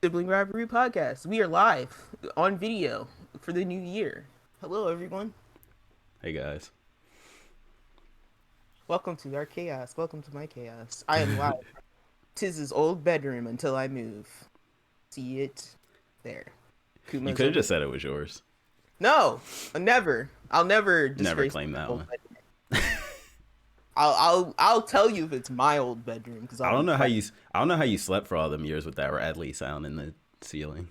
Sibling Rivalry Podcast. We are live on video for the new year. Hello, everyone. Hey guys. Welcome to our chaos. Welcome to my chaos. I am live. Tiz's old bedroom until I move. See it there. You could have just said it was yours. No, never. I'll never claim that one. I'll tell you if it's my old bedroom because I don't know how you slept for all them years with that Radley sound in the ceiling.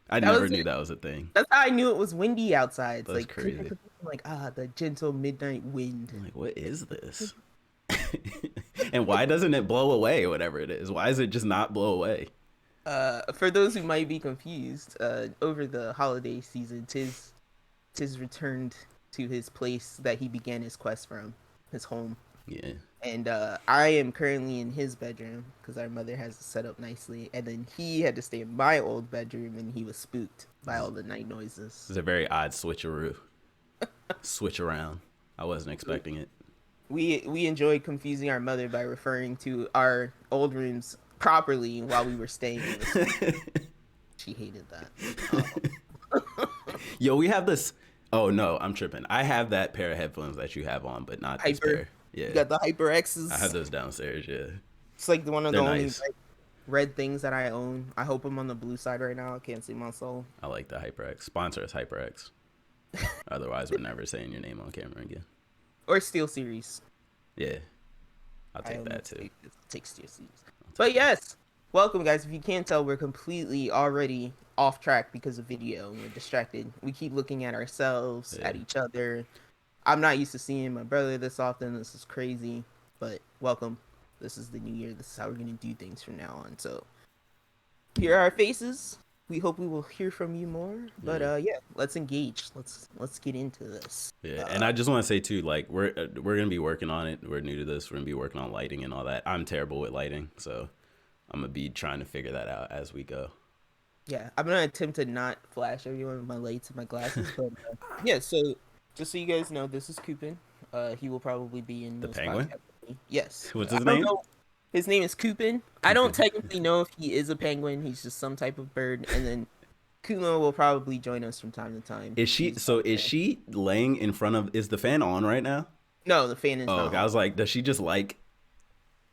I never knew that was a thing. That's how I knew it was windy outside. That's crazy. Like the gentle midnight wind. I'm like, what is this? And why doesn't it blow away? Whatever it is, why is it just not blow away? For those who might be confused, over the holiday season, Tiz returned to his place that he began his quest from, his home. Yeah. And I am currently in his bedroom because our mother has it set up nicely. And then he had to stay in my old bedroom, and he was spooked by all the night noises. It's a very odd switcheroo. Switch around. I wasn't expecting it. We enjoyed confusing our mother by referring to our old rooms properly while we were staying in this. She hated that. Yo, we have this. Oh no, I'm tripping. I have that pair of headphones that you have on, but not this pair. Yeah, you got the HyperX's. I have those downstairs. Yeah, it's like one of the only nice. red things that I own. I hope I'm on the blue side right now. I can't see my soul. I like the HyperX. Sponsor us, HyperX. Otherwise, we're never saying your name on camera again. Or Steel Series. Yeah, I'll take that too. Take Steel Series. But yes, welcome guys. If you can't tell, we're completely already off track because of video. We're distracted. We keep looking at ourselves, at each other. I'm not used to seeing my brother this often. This is crazy. But welcome. This is the new year. This is how we're going to do things from now on. So here are our faces. We hope we will hear from you more. But let's engage. Let's get into this. Yeah, and I just want to say too, like we're gonna be working on it. We're new to this. We're gonna be working on lighting and all that. I'm terrible with lighting, so I'm gonna be trying to figure that out as we go. Yeah, I'm gonna attempt to not flash everyone with my lights and my glasses. But yeah, so just so you guys know, this is Coopin. He will probably be in the penguin. Yes. What's his name? His name is Coopin. I don't technically know if he is a penguin. He's just some type of bird. And then Kuma will probably join us from time to time. Is she laying in front of? Is the fan on right now? No, the fan is not. Okay, I was like, does she just fan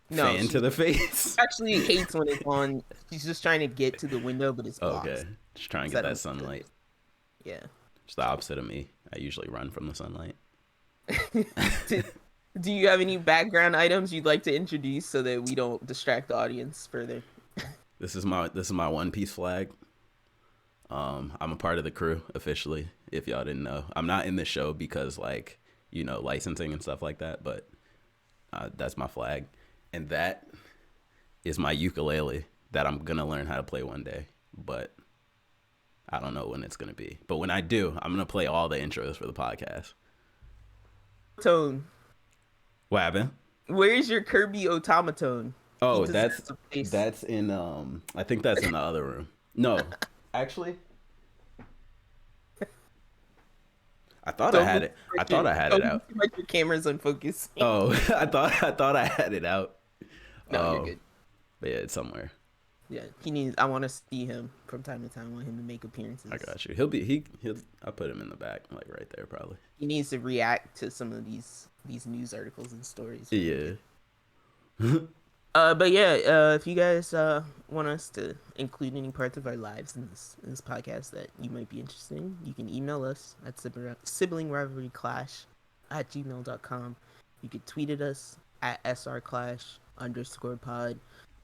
to the face? She actually hates when it's on. She's just trying to get to the window, but it's blocked. Okay, just trying to get that sunlight. Yeah. It's the opposite of me. I usually run from the sunlight. Do you have any background items you'd like to introduce so that we don't distract the audience further? This is my One Piece flag. I'm a part of the crew officially. If y'all didn't know, I'm not in this show because licensing and stuff like that. But that's my flag, and that is my ukulele that I'm gonna learn how to play one day. But I don't know when it's gonna be. But when I do, I'm gonna play all the intros for the podcast. Tone. What happened? Where's your Kirby automaton? Oh, that's in I think that's in the other room. No, actually, I thought I had it. I thought I had it out. Like your camera's unfocused. Oh, I thought I had it out. No, you're good. But yeah, it's somewhere. Yeah, I want to see him from time to time. I want him to make appearances. I got you. He'll. I'll put him in the back, like right there, probably. He needs to react to some of these news articles and stories. Yeah. But yeah, if you guys want us to include any parts of our lives in this podcast that you might be interested in, you can email us at siblingrivalryclash@gmail.com. You could tweet at us at srclash_pod.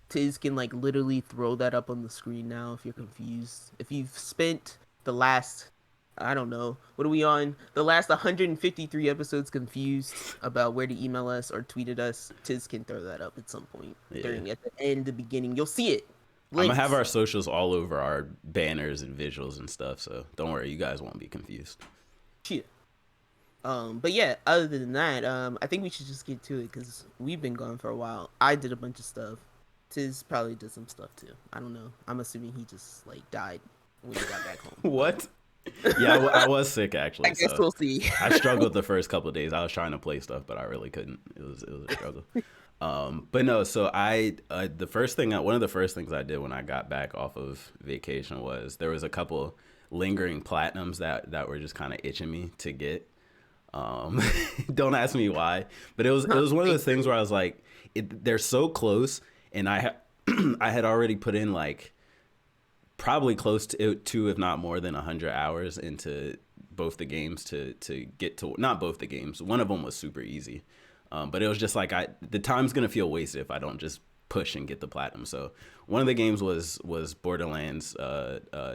Tiz can literally throw that up on the screen now if you're confused. If you've spent the last, I don't know, what are we on? The last 153 episodes confused about where to email us or tweet at us, Tiz can throw that up at some point at the end, the beginning. You'll see it. Links. I'm gonna have our socials all over our banners and visuals and stuff, so don't worry, you guys won't be confused. Yeah. But yeah, other than that, I think we should just get to it because we've been gone for a while. I did a bunch of stuff. Tiz probably did some stuff too. I don't know. I'm assuming he just died when he got back home. What? Yeah, I was sick actually. I guess we'll see. I struggled the first couple of days. I was trying to play stuff, but I really couldn't. It was a struggle. But no, so one of the first things I did when I got back off of vacation was there was a couple lingering platinums that were just kind of itching me to get. Don't ask me why, but it was one of those things where I was like, they're so close, and I had already put in like probably close to if not more than 100 hours into both the games to get to, not both the games. One of them was super easy. But it was just like the time's gonna feel wasted if I don't just push and get the platinum. So one of the games was Borderlands,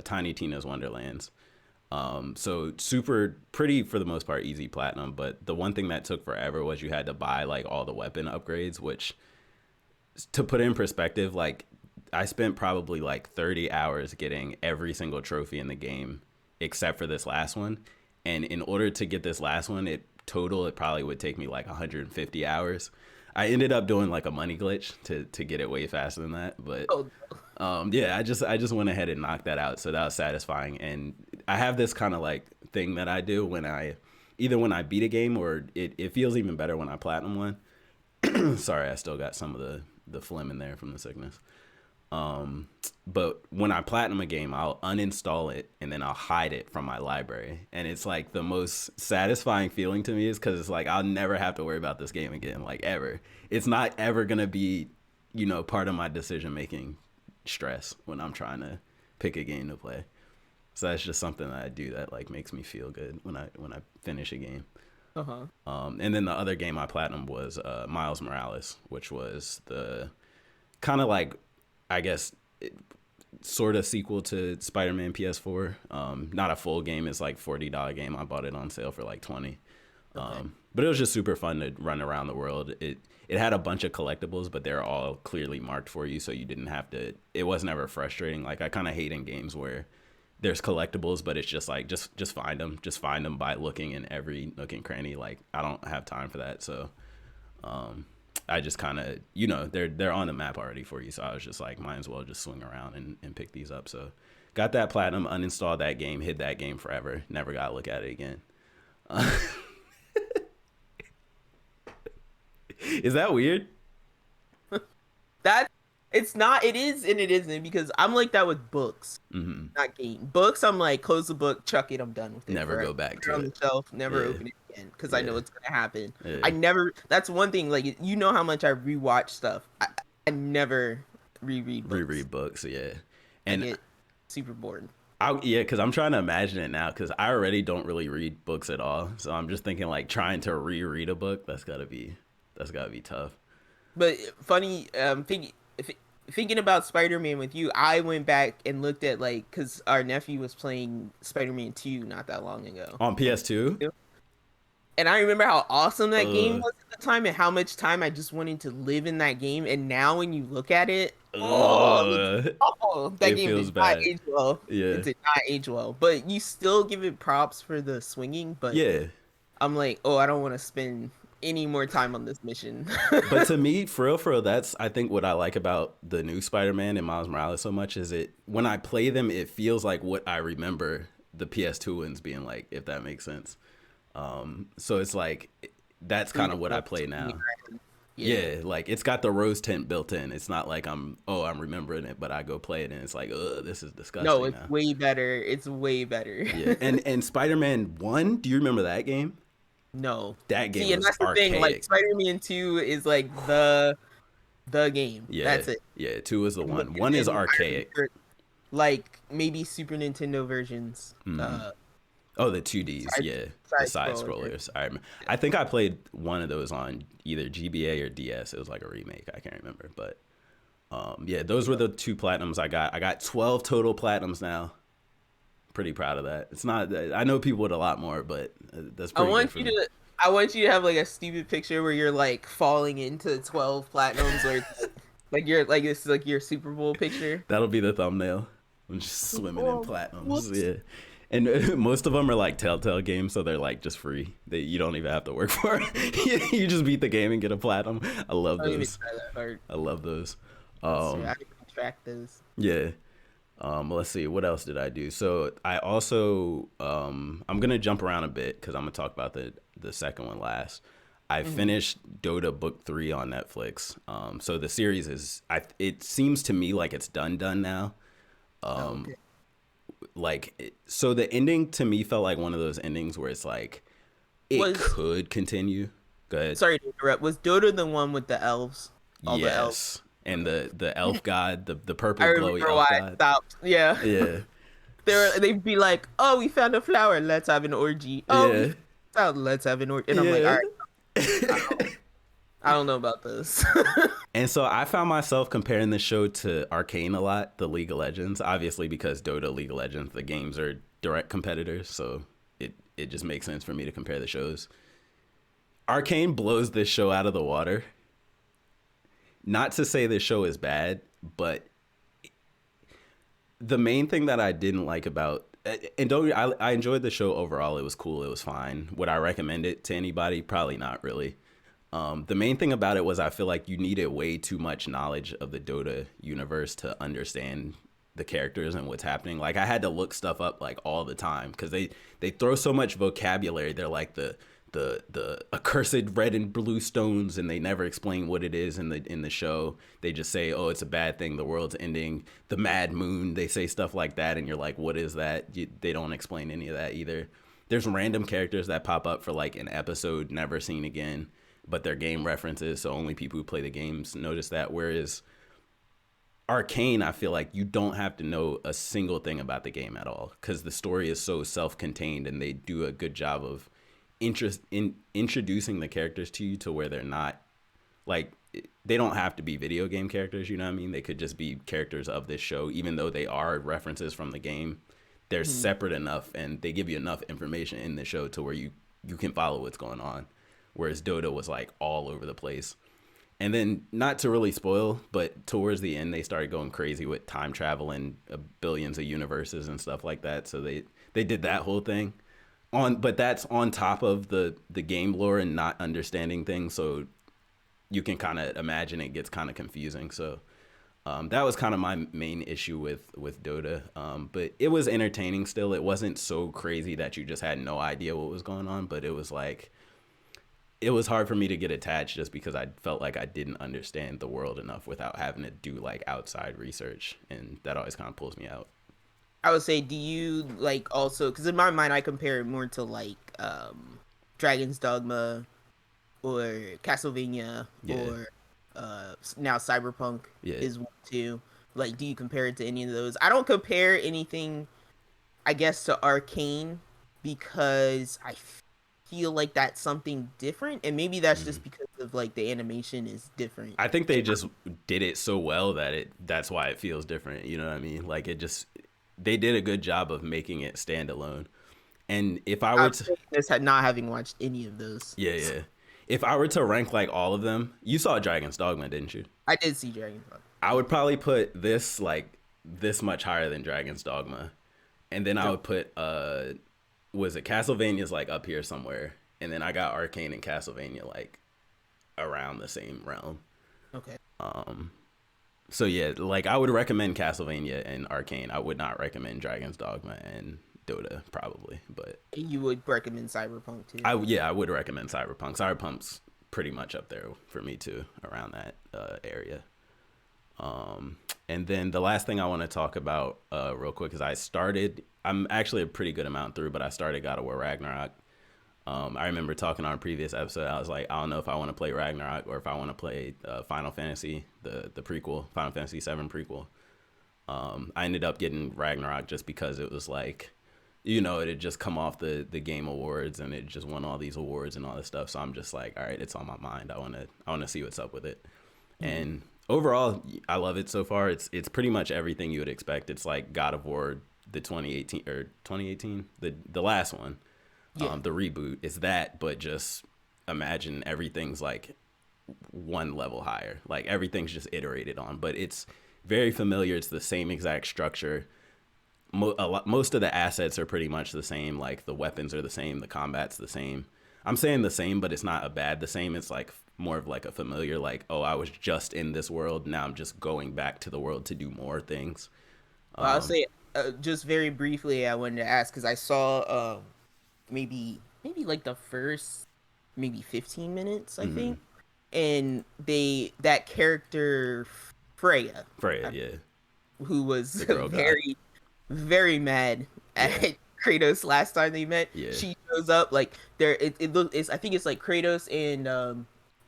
Tiny Tina's Wonderlands. So super pretty for the most part easy platinum. But the one thing that took forever was you had to buy like all the weapon upgrades, which to put in perspective, like I spent probably like 30 hours getting every single trophy in the game except for this last one. And in order to get this last one, it probably would take me like 150 hours. I ended up doing like a money glitch to get it way faster than that, but yeah, I just went ahead and knocked that out, so that was satisfying. And I have this kind of like thing that I do when I beat a game, or it feels even better when I platinum one. Sorry, I still got some of the phlegm in there from the sickness. But when I platinum a game, I'll uninstall it and then I'll hide it from my library. And it's like the most satisfying feeling to me is because it's like, I'll never have to worry about this game again, like ever. It's not ever going to be, part of my decision-making stress when I'm trying to pick a game to play. So that's just something that I do that like makes me feel good when I finish a game. Uh-huh. And then the other game I platinum was Miles Morales, which was the kind of like, I guess, sort of sequel to Spider-Man PS4. Not a full game. It's like $40 game. I bought it on sale for like $20. Okay. But it was just super fun to run around the world. It had a bunch of collectibles, but they're all clearly marked for you, so you didn't have to. It wasn't ever frustrating. Like I kind of hate in games where there's collectibles, but it's just like just find them. Just find them by looking in every nook and cranny. Like I don't have time for that, so. I just kind of, they're on the map already for you. So I was just like, might as well just swing around and pick these up. So got that platinum, uninstalled that game, hid that game forever. Never got to look at it again. Is that weird? It's not, it is and it isn't, because I'm like that with books, not game. Books, I'm like, close the book, chuck it, I'm done with it. Never go back to it. On the shelf, never open it again, because I know it's going to happen. Yeah. That's one thing, like, how much I rewatch stuff. I never reread books. Yeah. And I get super bored. Because I'm trying to imagine it now, because I already don't really read books at all. So I'm just thinking, like, trying to reread a book, that's gotta be tough. But funny, thinking about Spider-Man with you, I went back and looked at, like, because our nephew was playing Spider-Man 2 not that long ago. On PS2? And I remember how awesome that game was at the time and how much time I just wanted to live in that game. And now when you look at it, that game did not age well. Yeah. It did not age well. But you still give it props for the swinging. But yeah, I'm like, I don't want to spend any more time on this mission. But to me, for real, that's I think what I like about the new Spider-Man and Miles Morales so much is when I play them, it feels like what I remember the PS2 ones being like, if that makes sense. So it's like that's kind of what I play now. Yeah, like it's got the rose tint built in. It's not like I'm remembering it, but I go play it and it's like, this is disgusting. No, it's way better. It's way better. Yeah, and Spider-Man 1, do you remember that game? No, that game. See, and that's archaic. The thing. Like Spider-Man 2 is like the game. Yeah, that's it. Yeah, 2 is the one. 1 is archaic. Like maybe Super Nintendo versions. The 2Ds, the side scrollers. I think I played one of those on either GBA or DS. It was like a remake. I can't remember, but those were the 2 platinums I got. I got 12 total platinums now. Pretty proud of that. It's not. I know people with a lot more, but that's pretty good. I want you to have like a stupid picture where you're like falling into 12 platinums, or like you're like it's like your Super Bowl picture. That'll be the thumbnail. I'm just swimming in platinums. Yeah. And most of them are like Telltale games, so they're like just free. You don't even have to work for it. You just beat the game and get a platinum. I love those. I love those. I can track those. Yeah. Let's see. What else did I do? So I also I'm gonna jump around a bit because I'm gonna talk about the second one last. I finished Dota Book 3 on Netflix. So the series is, it seems to me like it's done now. Okay. So the ending to me felt like one of those endings where it's like, it Was could continue. Go ahead. sorry to interrupt. Was Dota the one with the elves? All the elves. Yes. And the elf god, the I purple glowy remember why elf I god. stopped. Yeah. Yeah. They'd be like, "Oh, we found a flower. Let's have an orgy." Oh, we Yeah. found. Let's have an orgy. And I'm like, "All Yeah. right, I don't know about this." And so I found myself comparing the show to Arcane a lot, the League of Legends, obviously because Dota, League of Legends, the games are direct competitors, so it just makes sense for me to compare the shows. Arcane blows this show out of the water. Not to say this show is bad, but the main thing that I didn't like about and don't I enjoyed the show overall. It was cool. It was fine. Would I recommend it to anybody? Probably not really. The main thing about it was I feel like you needed way too much knowledge of the Dota universe to understand the characters and what's happening. Like I had to look stuff up like all the time because they throw so much vocabulary. They're like the accursed red and blue stones, and they never explain what it is in the show. They just say, oh, it's a bad thing, the world's ending, the mad moon. They say stuff like that, and you're like, what is that? They don't explain any of that either. There's random characters that pop up for like an episode never seen again, but they're game references, so only people who play the games notice that. Whereas Arcane, I feel like you don't have to know a single thing about the game at all because the story is so self-contained, and they do a good job of introducing the characters to you to where they're not like, they don't have to be video game characters, you know what I mean? They could just be characters of this show, even though they are references from the game. They're separate enough, and they give you enough information in the show to where you can follow what's going on. Whereas Dota was like all over the place. And then, not to really spoil, but towards the end, they started going crazy with time travel and billions of universes and stuff like that. So they did that whole thing. But that's on top of the game lore and not understanding things, so you can kind of imagine it gets kind of confusing. So that was kind of my main issue with Dota. But it was entertaining still. It wasn't so crazy that you just had no idea what was going on, but it was like, it was hard for me to get attached just because I felt like I didn't understand the world enough without having to do like outside research, and that always kind of pulls me out. I would say, do you like also? Because in my mind, I compare it more to like Dragon's Dogma or Castlevania or now Cyberpunk is one too. Like, do you compare it to any of those? I don't compare anything, I guess, to Arcane because I feel like that's something different, and maybe that's just because of like the animation is different. I think they just did it so well that that's why it feels different. You know what I mean? Like they did a good job of making it standalone. And if I were to this had not having watched any of those. Yeah. If I were to rank like all of them, you saw Dragon's Dogma, didn't you? I did see Dragon's Dogma. I would probably put this like this much higher than Dragon's Dogma. And then I would put was it Castlevania's like up here somewhere. And then I got Arcane and Castlevania like around the same realm. Okay. So yeah, like I would recommend Castlevania and Arcane. I would not recommend Dragon's Dogma and Dota probably, but you would recommend Cyberpunk too. I would recommend Cyberpunk. Cyberpunk's pretty much up there for me too, around that area. And then the last thing I want to talk about real quick is I'm actually a pretty good amount through, but I started God of War Ragnarok. I remember talking on a previous episode, I was like, I don't know if I want to play Ragnarok or if I want to play Final Fantasy, the prequel, Final Fantasy 7 prequel. I ended up getting Ragnarok just because it was like, you know, it had just come off the Game Awards and it just won all these awards and all this stuff. So I'm just like, all right, it's on my mind. I want to see what's up with it. And overall, I love it so far. It's pretty much everything you would expect. It's like God of War, the 2018, the last one. The reboot is that, but just imagine everyth's like one level higher. Like everything's just iterated on, but it's very familiar. It's the same exact structure. Most of the assets are pretty much the same. Like the weapons are the same. The combat's the same. I'm saying the same, but it's not a bad the same. It's like more of like a familiar, like, oh, I was just in this world. Now I'm just going back to the world to do more things. I'll say just very briefly, I wanted to ask because I saw maybe like the first maybe 15 minutes, I Mm-hmm. think. And that character Freya, Freya, yeah, who was the girl god. very, very mad Yeah, at Kratos last time they met. yeah. She shows up like there. It's I think it's like Kratos and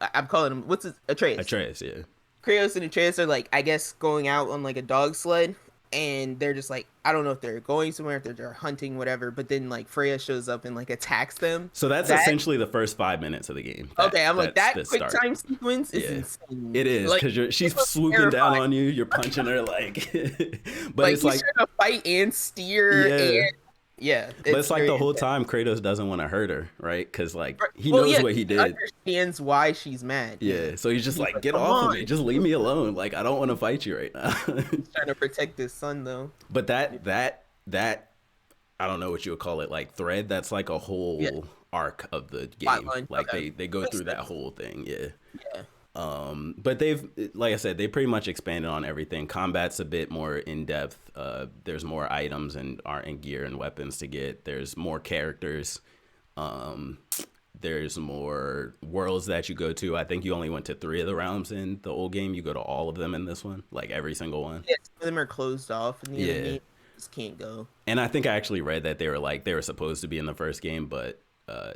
I'm calling him what's his Atreus. Atreus, yeah. Kratos and Atreus are like I guess going out on like a dog sled, and they're just like I don't know if they're going somewhere, if they're hunting, whatever. But then like Freya shows up and like attacks them. So that's That essentially the first 5 minutes of the game. okay, I'm like that the quick start. time sequence is Yeah. insane. It is like because she's it was swooping down terrifying. on you. You're punching her like, but Like it's he's like trying to fight and steer yeah. and yeah, But it's like very the whole intense. time Kratos doesn't want to hurt her, right? Because like he Well, knows yeah, what he he did. understands why she's mad. Yeah, so he's just He's like, like, get come off of on. me, just leave me alone. Like I don't want to fight you right now. He's trying to protect his son though. But that I don't know what you would call it, like thread. That's like a whole Yeah. arc of the game. Plotline, Like okay. they go Makes through that sense. whole thing. Yeah. Yeah. But they've, like I said, they pretty much expanded on everything. Combat's a bit more in depth. There's more items and art and gear and weapons to get. There's more characters. There's more worlds that you go to. I think you only went to 3 of the realms in the old game. You go to all of them in this one, like every single one. Yeah, some of them are closed off in the other Yeah. game. Just can't go. And I think I actually read that they were supposed to be in the first game, but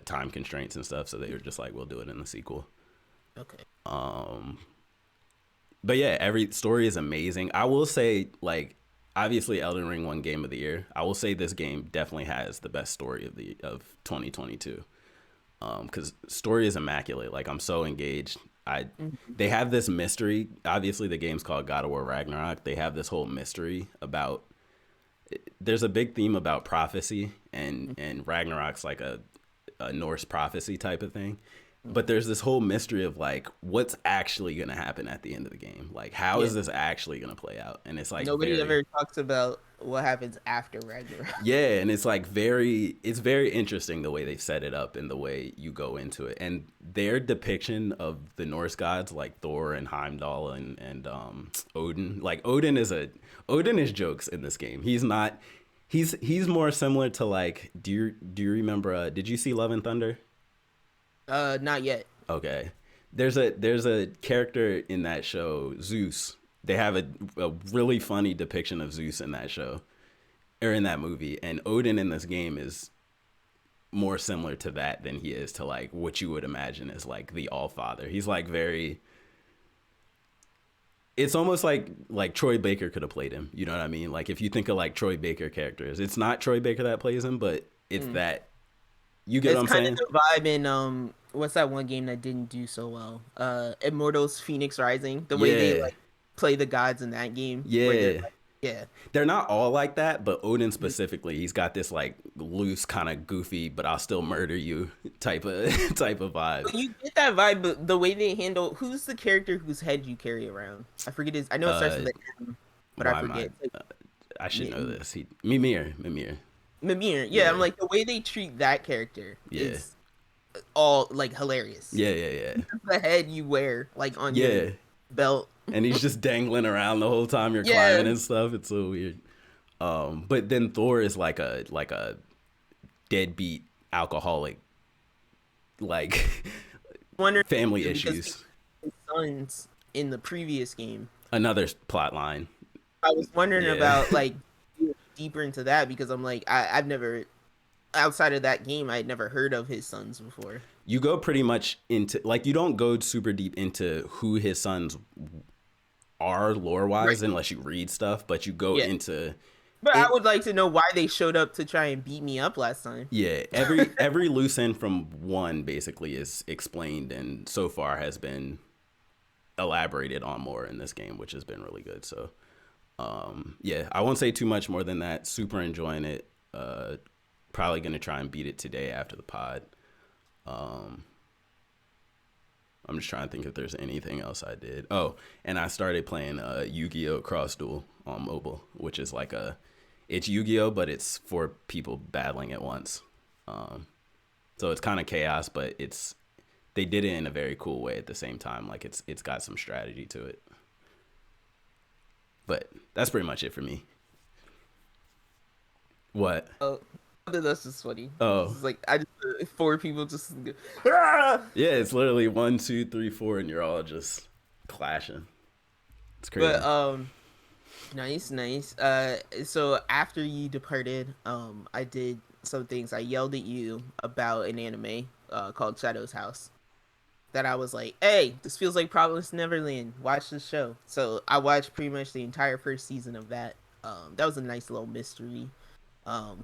time constraints and stuff, so they were just like, we'll do it in the sequel. Okay. But yeah, every story is amazing. I will say, like, obviously Elden Ring won Game of the Year. I will say this game definitely has the best story of 2022. Because story is immaculate. Like I'm so engaged. They have this mystery. Obviously, the game's called God of War Ragnarok. They have this whole mystery about. There's a big theme about prophecy, and Ragnarok's like a Norse prophecy type of thing. But there's this whole mystery of like what's actually gonna happen at the end of the game. Like how is this actually gonna play out? And it's like Nobody ever talks about what happens after Ragnarok. yeah, and it's like it's very interesting the way they set it up and the way you go into it. And their depiction of the Norse gods like Thor and Heimdall and Odin. Like Odin is jokes in this game. He's not he's more similar to like do you remember did you see Love and Thunder? Not yet. Okay. There's a character in that show, Zeus. They have a really funny depiction of Zeus in that show, or in that movie. And Odin in this game is more similar to that than he is to like what you would imagine as like the All-Father. He's like very. It's almost like Troy Baker could have played him. You know what I mean? Like if you think of like Troy Baker characters, it's not Troy Baker that plays him, but it's that. You get what I'm saying? It's kind of the vibe in what's that one game that didn't do so well? Immortals Phoenix Rising. The way they like play the gods in that game. Yeah. Yeah. They're not all like that, but Odin specifically, he's got this like loose, kind of goofy, but I'll still murder you type of vibe. You get that vibe, but the way they handle who's the character whose head you carry around? I forget his. I know it starts with an M, but I forget. I should know this. Mimir. Mimir. Yeah, I'm like the way they treat that character is all like hilarious. Yeah. The head you wear like on your belt. And he's just dangling around the whole time you're climbing and stuff. It's so weird. But then Thor is like a deadbeat alcoholic, like family issues. His sons in the previous game. Another plot line. I was wondering about like deeper into that because I'm like I've never outside of that game I'd never heard of his sons before. You go pretty much into like you don't go super deep into who his sons are lore wise unless you read stuff, but you go into. But I would like to know why they showed up to try and beat me up last time. Yeah, every loose end from one basically is explained, and so far has been elaborated on more in this game, which has been really good. So, yeah, I won't say too much more than that. Super enjoying it. Probably gonna try and beat it today after the pod. I'm just trying to think if there's anything else I did. Oh, and I started playing Yu-Gi-Oh! Cross Duel on mobile, which is like it's Yu-Gi-Oh! But it's for people battling at once. So it's kind of chaos, but they did it in a very cool way at the same time. Like it's got some strategy to it. But that's pretty much it for me. What? Oh, that's just funny. Oh. It's like I just 4 people just ah! Yeah, it's literally 1, 2, 3, 4, and you're all just clashing. It's crazy. But nice. So after you departed, I did some things. I yelled at you about an anime called Shadow's House. That I was like, hey, this feels like Providence Neverland. Watch this show. So I watched pretty much the entire first season of that. That was a nice little mystery.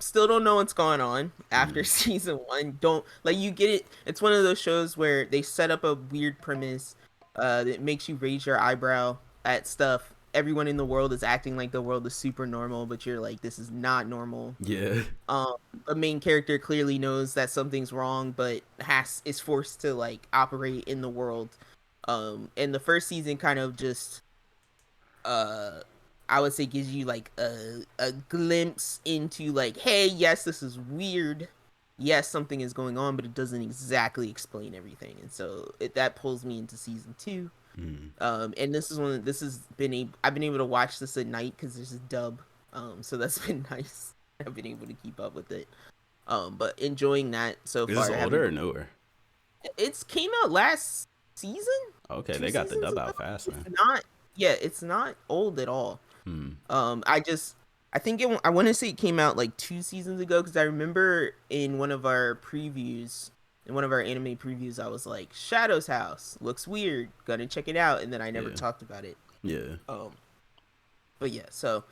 Still don't know what's going on after season 1. Don't like you get it. It's one of those shows where they set up a weird premise that makes you raise your eyebrow at stuff. Everyone in the world is acting like the world is super normal, but you're like, this is not normal. Yeah. The main character clearly knows that something's wrong, but is forced to like operate in the world. And the first season kind of just I would say gives you like a glimpse into like, hey, yes, this is weird. Yes, something is going on, but it doesn't exactly explain everything. And so that pulls me into season 2. And this is I've been able to watch this at night because there's a dub. So that's been nice. I've been able to keep up with it. But enjoying that so far. Is this older or newer? It's came out last season. Okay, they got the dub out fast, man. It's not old at all. I think I want to say it came out like 2 seasons ago because I remember in one of our anime previews, I was like, Shadow's House looks weird, gonna check it out, and then I never talked about it. Yeah. But yeah, so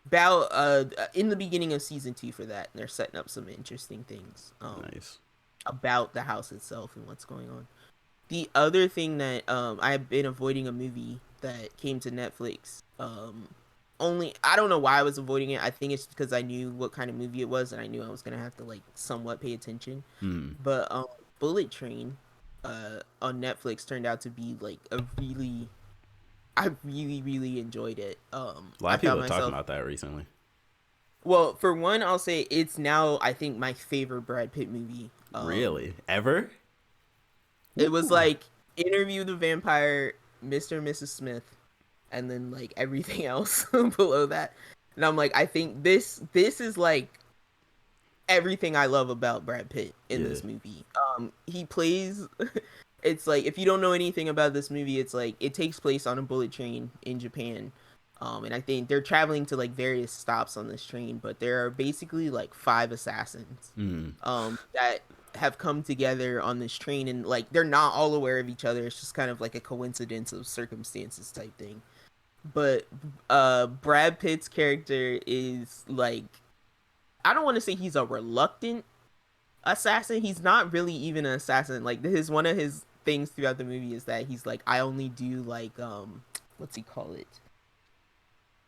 about in the beginning of season 2 for that, they're setting up some interesting things. Nice. About the house itself and what's going on. The other thing that I've been avoiding a movie that came to Netflix. I don't know why I was avoiding it. I think it's because I knew what kind of movie it was and I knew I was gonna have to like somewhat pay attention. But Bullet Train on Netflix turned out to be like I really enjoyed it. A lot of people are talking about that recently. Well, for one, I'll say it's now I think my favorite Brad Pitt movie. Really? Ever? It was like Interview the Vampire, Mr. and Mrs. Smith, and then like everything else below that. And I'm like, I think this is like everything I love about Brad Pitt in this movie. He plays it's like if you don't know anything about this movie, it's like it takes place on a bullet train in Japan. And I think they're traveling to like various stops on this train, but there are basically like 5 assassins that have come together on this train, and like they're not all aware of each other. It's just kind of like a coincidence of circumstances type thing. But Brad Pitt's character is like, I don't want to say he's a reluctant assassin. He's not really even an assassin. Like one of his things throughout the movie is that he's like, I only do like what's he call it?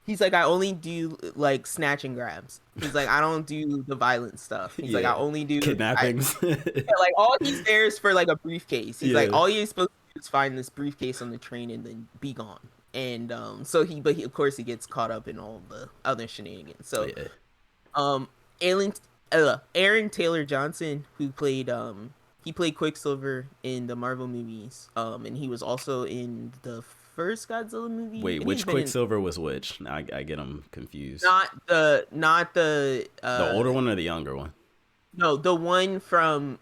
He's like, I only do like snatch and grabs. He's like, I don't do the violent stuff. He's like, I only do kidnappings. Like all he's there is for like a briefcase. He's like, all he's supposed to do is find this briefcase on the train and then be gone. And so he of course he gets caught up in all the other shenanigans. So Aaron Taylor Johnson, who played he played Quicksilver in the Marvel movies, and he was also in the first Godzilla movie. Wait, which Quicksilver was which? I get them confused. Not the older one or the younger one? No, the one from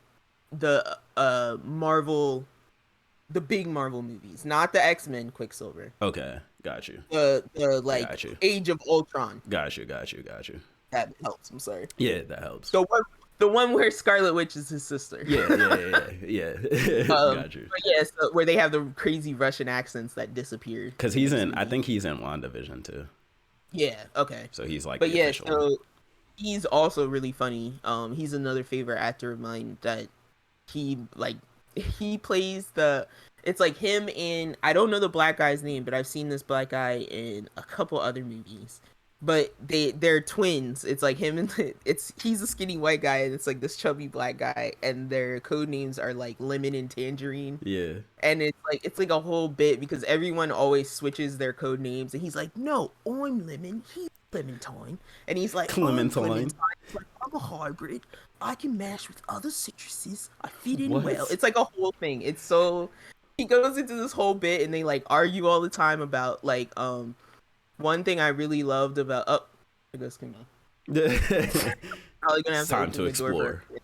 the Marvel, the big Marvel movies, not the X-Men Quicksilver. Okay, got you. The like Age of Ultron. Got you. That helps. I'm sorry. Yeah, that helps. The one where Scarlet Witch is his sister. Yeah. Got you. But yeah, so where they have the crazy Russian accents that disappeared. Because I think he's in WandaVision too. Yeah. Okay. So he's like, so he's also really funny. He's another favorite actor of mine that he plays it's like him in, I don't know the black guy's name, but I've seen this black guy in a couple other movies. But they're twins. It's like him and he's a skinny white guy and it's like this chubby black guy, and their code names are like Lemon and Tangerine. Yeah. And it's like a whole bit because everyone always switches their code names, and he's like, no, I'm Lemon, he's Clementine, and he's like, Clementine. Like, I'm a hybrid. I can mash with other citruses. I fit in well. It's like a whole thing. It's so he goes into this whole bit, and they like argue all the time about like one thing I really loved about there goes Kim. probably gonna have It's to time open to the door for explore. it.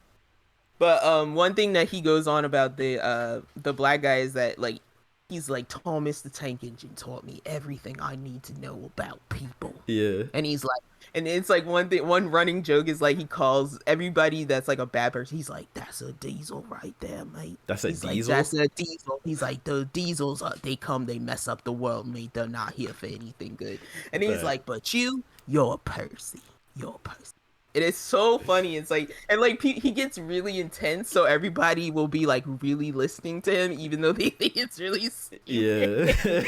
But one thing that he goes on about the black guy is that like he's like Thomas the Tank Engine taught me everything I need to know about people. Yeah. And he's like, and it's like one running joke is like he calls everybody that's like a bad person. He's like, that's a diesel right there, mate. That's a He's diesel? like, that's a diesel. He's like, the diesels they come, they mess up the world, mate. They're not here for anything good. And he's like, but you're a Percy. You're a Percy. It is so funny. It's like, and like he gets really intense, so everybody will be like really listening to him, even though they think it's really stupid. Yeah.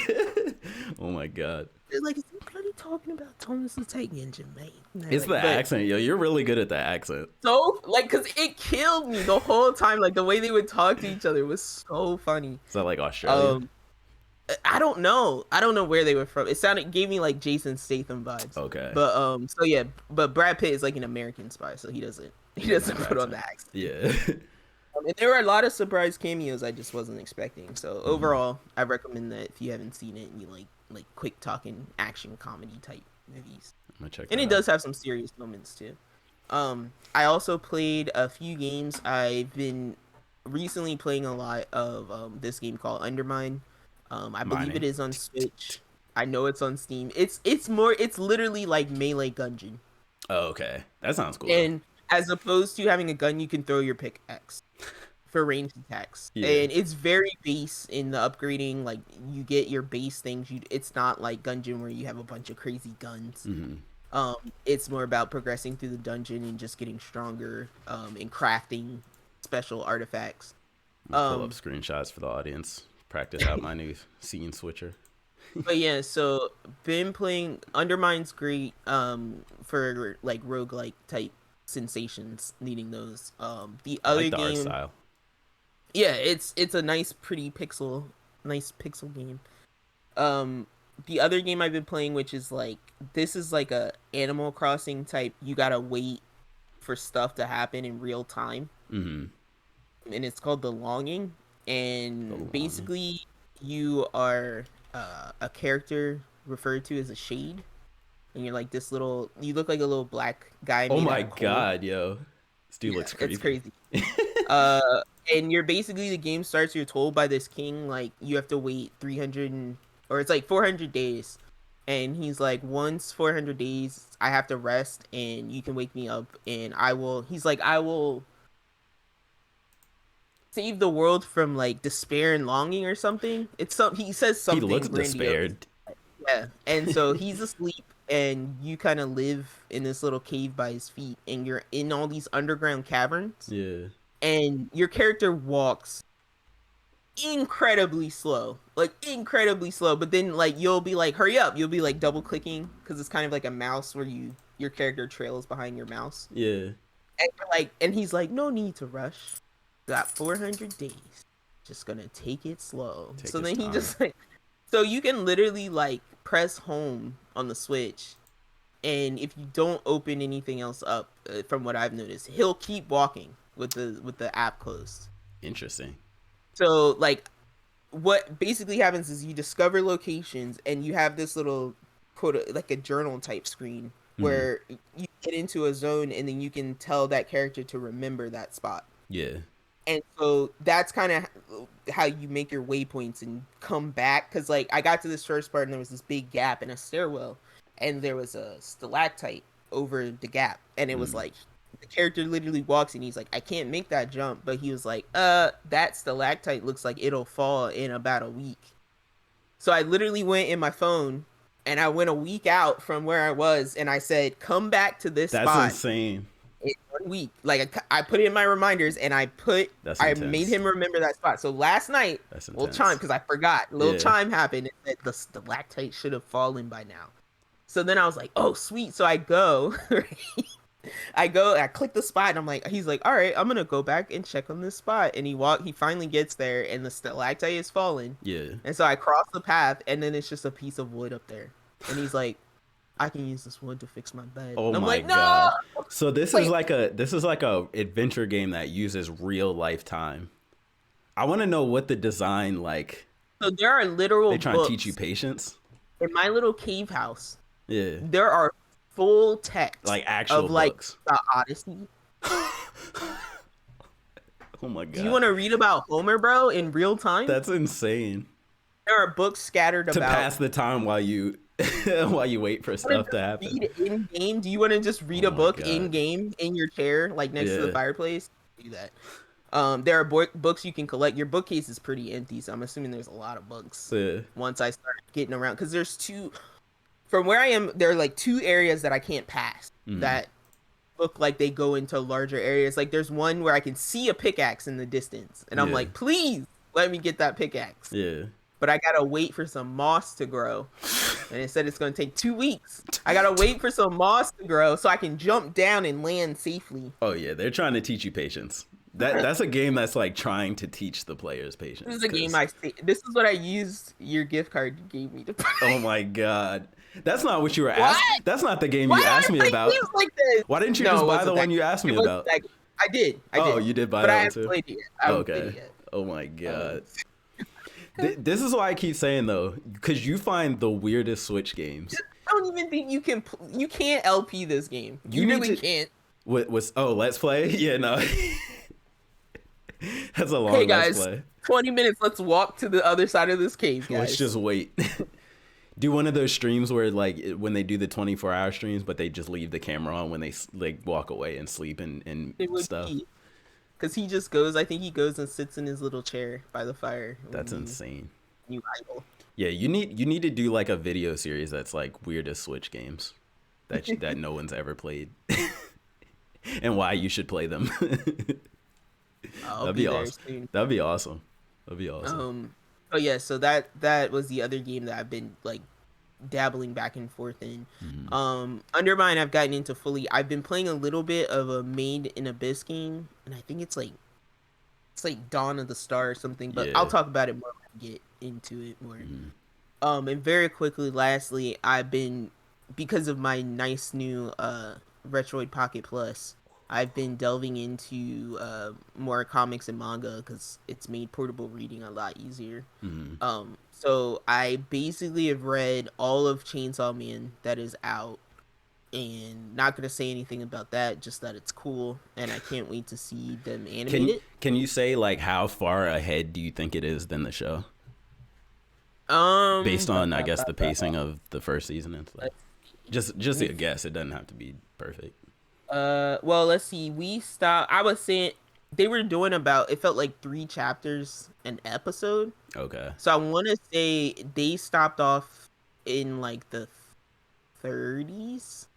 Oh my god. They're like, is he bloody talking about Thomas the Tank Engine, mate? It's like, the accent, yo. You're really good at the accent. So like, cause it killed me the whole time. Like the way they would talk to each other was so funny. Is that like Australia? I don't know where they were from. Gave me like Jason Statham vibes. Okay. But so yeah, but Brad Pitt is like an American spy, so he doesn't put on the accent. Yeah. And there were a lot of surprise cameos I just wasn't expecting. So overall, I recommend that if you haven't seen it and you like quick talking action comedy type movies. I'm gonna check. And it does have some serious moments too. I also played a few games. I've been recently playing a lot of this game called Undermine. I believe it is on Switch. I know it's on Steam. It's literally like Melee Gungeon. Oh, okay. That sounds cool. And as opposed to having a gun, you can throw your pickaxe for ranged attacks. Yeah. And it's very base in the upgrading. Like you get your base things. It's not like Gungeon where you have a bunch of crazy guns. Mm-hmm. It's more about progressing through the dungeon and just getting stronger and crafting special artifacts. Pull up screenshots for the audience. Practice out my new scene switcher. But yeah, so been playing. Undermine's great for like roguelike type sensations, needing those. The other like the game, art style. Yeah, it's a nice pixel game. The other game I've been playing, which is like this is like a Animal Crossing type. You gotta wait for stuff to happen in real time. Mm-hmm. And it's called The Longing. And basically, you are a character referred to as a shade, and you're like this little. You look like a little black guy. Oh my god, yo, this dude looks crazy. It's crazy. And you're basically the game starts. You're told by this king like you have to wait 400 days, and he's like, once 400 days, I have to rest, and you can wake me up, and I will. He's like, I will save the world from like despair and longing or something. He says something. He looks grandiose. despaired. Yeah, and so he's asleep, and you kind of live in this little cave by his feet, and you're in all these underground caverns. Yeah. And your character walks incredibly slow, but then like you'll be like, hurry up, you'll be like double clicking because it's kind of like a mouse where your character trails behind your mouse. Yeah. And he's like, no need to rush. Got 400 days. Just gonna take it slow. So then he just like, so you can literally like press home on the Switch, and if you don't open anything else up, from what I've noticed, he'll keep walking with the app closed. Interesting. So like, what basically happens is you discover locations, and you have this little like a journal type screen where you get into a zone, and then you can tell that character to remember that spot. Yeah. And so that's kind of how you make your waypoints and come back. Because, like, I got to this first part and there was this big gap in a stairwell. And there was a stalactite over the gap. And it was like, the character literally walks and he's like, I can't make that jump. But he was like, that stalactite looks like it'll fall in about a week. So I literally went in my phone and I went a week out from where I was. And I said, come back to this spot. That's insane. In 1 week. Like I put it in my reminders and I made him remember that spot. So last night, little chime, because I forgot, chime happened and said the stalactite should have fallen by now. So then I was like, oh sweet. So I go I click the spot and I'm like, he's like, all right, I'm gonna go back and check on this spot. And he finally gets there and the stalactite is fallen. Yeah. And so I cross the path and then it's just a piece of wood up there. And he's like, I can use this wood to fix my bed. Oh I'm my like, god! No! So this is like a adventure game that uses real life time. I want to know what the design like. So there are literal. They try to teach you patience. In my little cave house. Yeah. There are full text Like actual of like books. the Odyssey. Oh my god. Do you want to read about Homer, bro, in real time? That's insane. There are books scattered To about. pass the time while you while you wait for stuff to happen. Read in game. Do you want to just read a book in game in your chair, like next to the fireplace? Do that. There are books you can collect. Your bookcase is pretty empty, so I'm assuming there's a lot of books. Yeah. Once I start getting around, because there's two. From where I am, there are like 2 areas that I can't pass that look like they go into larger areas. Like there's one where I can see a pickaxe in the distance, and I'm like, please let me get that pickaxe. Yeah. But I gotta wait for some moss to grow, and it said it's gonna take 2 weeks. I gotta wait for some moss to grow so I can jump down and land safely. Oh yeah, they're trying to teach you patience. That's a game that's like trying to teach the players patience. This is a game this is what I used your gift card you gave me to play. Oh my god. That's not what you were asking. That's not the game you asked me about. Like this? Why didn't you just buy the one you asked me about? I did. Oh, you did buy that one too? Played it yet. Okay. Oh my god. This is why I keep saying though, because you find the weirdest Switch games. I don't even think you can't LP this game. You really can't. Let's play? Yeah, no. That's a long hey let's guys, play. 20 minutes, let's walk to the other side of this cave, guys. Let's just wait. Do one of those streams where like when they do the 24-hour streams, but they just leave the camera on when they like walk away and sleep and stuff. Because he just goes, I think he goes and sits in his little chair by the fire. That's insane. New idol. Yeah, you need to do like a video series that's like weirdest Switch games that no one's ever played, and why you should play them. That'd be awesome. That'd be awesome. Oh yeah, so that was the other game that I've been like dabbling back and forth in. Undermine I've gotten into fully. I've been playing a little bit of a Made in Abyss game, and I think it's like Dawn of the Star or something, but I'll talk about it more when I get into it more. And very quickly, lastly, I've been, because of my nice new Retroid Pocket Plus, I've been delving into more comics and manga because it's made portable reading a lot easier. So I basically have read all of Chainsaw Man that is out, and not going to say anything about that, just that it's cool, and I can't wait to see them animate it. Can you say like how far ahead do you think it is than the show? Based on, I guess, the pacing of the first season and stuff. Just a guess. It doesn't have to be perfect. Well, let's see. I was saying they were doing it felt like 3 chapters an episode. Okay. So I want to say they stopped off in like the 30s.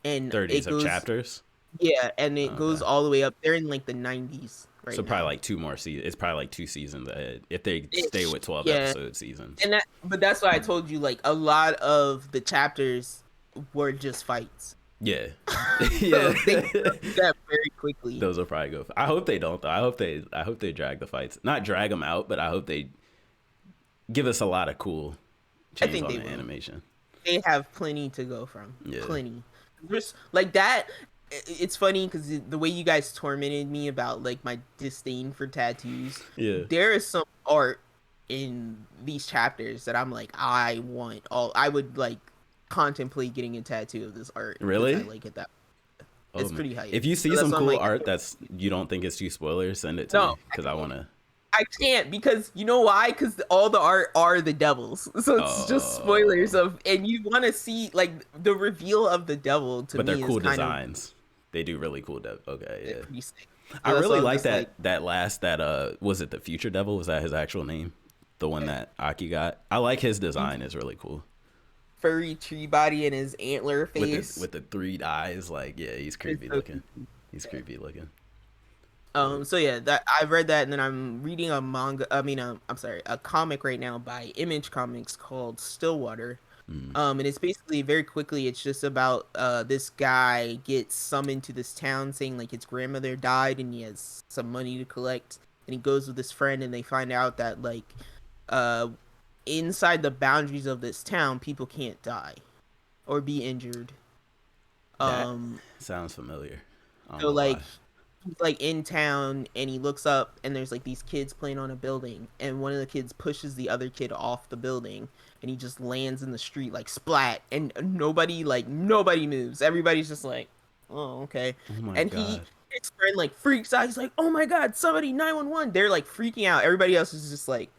And 30s of chapters? Yeah, and it goes all the way up. They're in like the 90s right so now. Probably like 2 more seasons. It's probably like 2 seasons ahead if they stay with 12 episode seasons. But that's why I told you, like, a lot of the chapters were just fights. Yeah. Yeah. So they do that very quickly. Those will probably go. I hope they don't though. I hope they drag the fights. Not drag them out, but I hope they give us a lot of cool change on the animation. They have plenty to go from. Yeah. Plenty. Just like that. It's funny because the way you guys tormented me about like my disdain for tattoos. Yeah. There is some art in these chapters that I'm like, I would like contemplate getting a tattoo of this art. Really? I like it that. It's pretty hype. If you see some cool art that's you don't think is too spoilers, send it to me because I want to. I can't, because you know why? Because all the art are the devils, so it's just spoilers and you want to see like the reveal of the devil to me. But they're cool is kind designs. They do really cool. Okay, yeah. So I really like that. That last was it the Future Devil? Was that his actual name? The one that Aki got. I like his design. It's really cool. Furry tree body and his antler face with the 3 eyes. Like, yeah, he's creepy looking. He's creepy looking. So yeah, that I've read that, and then I'm reading a manga. A comic right now by Image Comics called Stillwater. And it's basically very quickly. It's just about this guy gets summoned to this town, saying like his grandmother died, and he has some money to collect. And he goes with his friend, and they find out that like inside the boundaries of this town, people can't die or be injured. That sounds familiar. So like. he's like in town and he looks up and there's like these kids playing on a building, and one of the kids pushes the other kid off the building and he just lands in the street like splat, and nobody moves. Everybody's just like, oh, okay. Oh my And god. his friend like freaks out. He's like, oh my god, somebody 911. They're like freaking out. Everybody else is just like,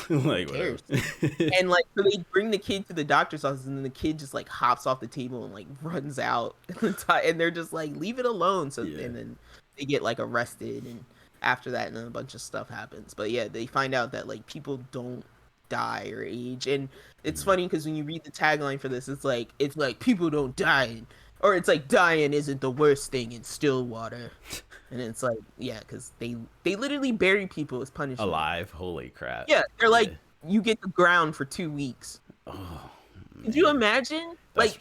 Like who whatever. cares? And like, so they bring the kid to the doctor's office, and then the kid just like hops off the table and like runs out, and they're just like, leave it alone. So Yeah. and then they get like arrested, and after that, and then a bunch of stuff happens. But yeah, they find out that like people don't die or age, and it's funny because when you read the tagline for this, it's like people don't die, or it's like dying isn't the worst thing in Stillwater. And it's like, yeah, because they literally bury people as punishment. Alive. Holy crap. Yeah, they're like, Yeah. you get the ground for 2 weeks. Oh, Could you imagine?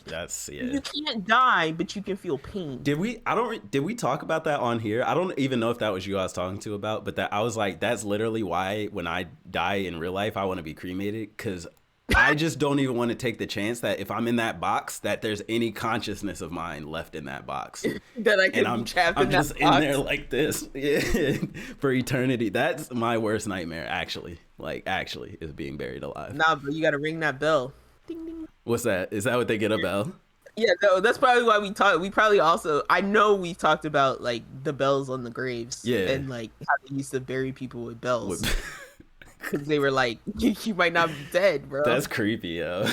That's yeah. You can't die, but you can feel pain. Did we talk about that on here? I don't even know if that was you I was talking to about, but that I was like, that's literally why when I die in real life, I want to be cremated, because I just don't even want to take the chance that if I'm in that box, that there's any consciousness of mine left in that box. That I can And be trapped I'm in just that in box. there like this, yeah, for eternity. That's my worst nightmare, actually. Like, actually, is being buried alive. Nah, but you gotta ring that bell. Ding ding. What's that? Is that what they get a bell? Yeah, no, that's probably why we talk. We probably also, I know we talked about like the bells on the graves, Yeah. and like how they used to bury people with bells, With- because they were like, you might not be dead, bro. That's creepy, yo.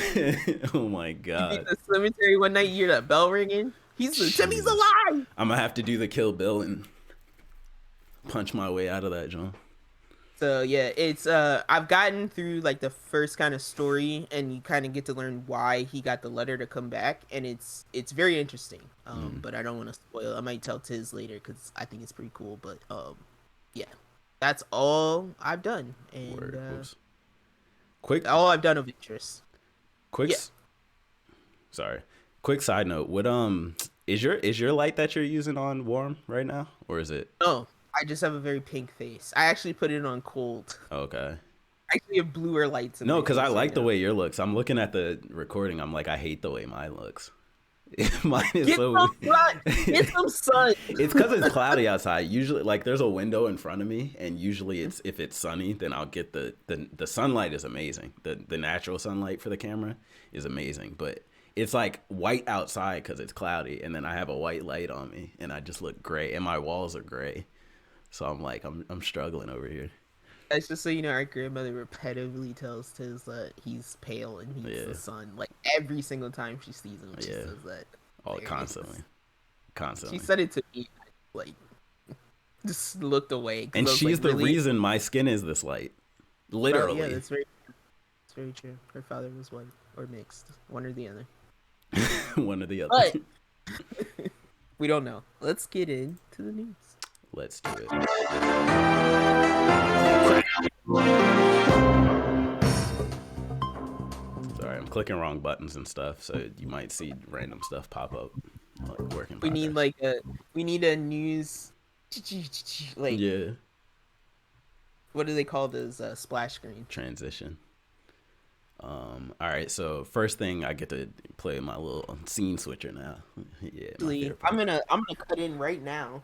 Oh my You god. get the cemetery one night, you hear that bell ringing. Timmy's Jeez. alive. I'm gonna have to do the Kill Bill and punch my way out of that, John. So yeah, it's I've gotten through like the first kind of story, and you kind of get to learn why he got the letter to come back, and it's very interesting. But I don't want to spoil. I might tell Tiz later because I think it's pretty cool. But yeah, that's all I've done, and Word. Whoops. Quick, all I've done of interest. quick. Yeah. Sorry. Quick side note. What is your light that you're using on warm right now, or is it? No, I just have a very pink face. I actually put it on cold. Okay. I actually have bluer lights. In No, my because I face like right the now. way your looks. I'm looking at the recording. I'm like, I hate the way mine looks. Mine is Get so. some sun. Get some sun. It's because it's cloudy outside. Usually, like, there's a window in front of me, and usually it's if it's sunny, then I'll get the sunlight is amazing. The natural sunlight for the camera is amazing, but it's like white outside because it's cloudy, and then I have a white light on me, and I just look gray, and my walls are gray. So I'm like, I'm struggling over here. That's just so you know, our grandmother repetitively tells Tiz that he's pale and needs the sun. Like every single time she sees him, she says that. All There it constantly, is. constantly. She said it to me, like, just looked away. And I was she's like, the really? reason my skin is this light. Oh, Literally. yeah, that's very true. Her father was white or mixed, one or the other. One or the other. But we don't know. Let's get into the news. Let's do it. Sorry, I'm clicking wrong buttons and stuff, so you might see random stuff pop up. Like working. We need like we need a news, like yeah, what do they call those splash screen? transition. All right, so first thing I get to play my little scene switcher now. Yeah, my Actually, favorite part. I'm gonna cut in right now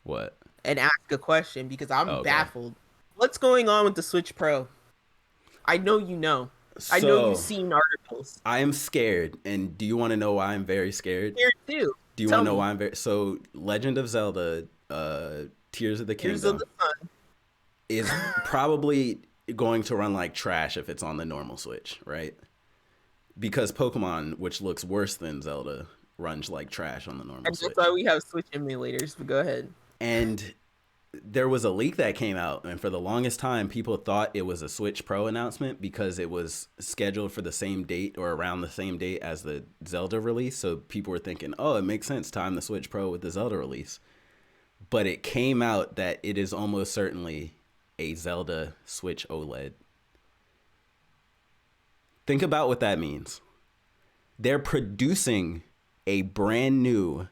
What? and ask a question because I'm Okay. baffled. What's going on with the Switch Pro? I know you know. I know So, you've seen articles. I am scared, and do you want to know why I'm very scared? Here too. Do you Tell want to know me. why I'm very so Legend of Zelda, Tears of the Tears Kingdom of the Sun. is probably going to run like trash if it's on the normal Switch, right? Because Pokemon, which looks worse than Zelda, runs like trash on the normal And Switch. that's why we have Switch emulators. But go ahead. And there was a leak that came out, and for the longest time, people thought it was a Switch Pro announcement because it was scheduled for the same date or around the same date as the Zelda release. So people were thinking, oh, it makes sense, time the Switch Pro with the Zelda release. But it came out that it is almost certainly a Zelda Switch OLED. Think about what that means. They're producing a brand new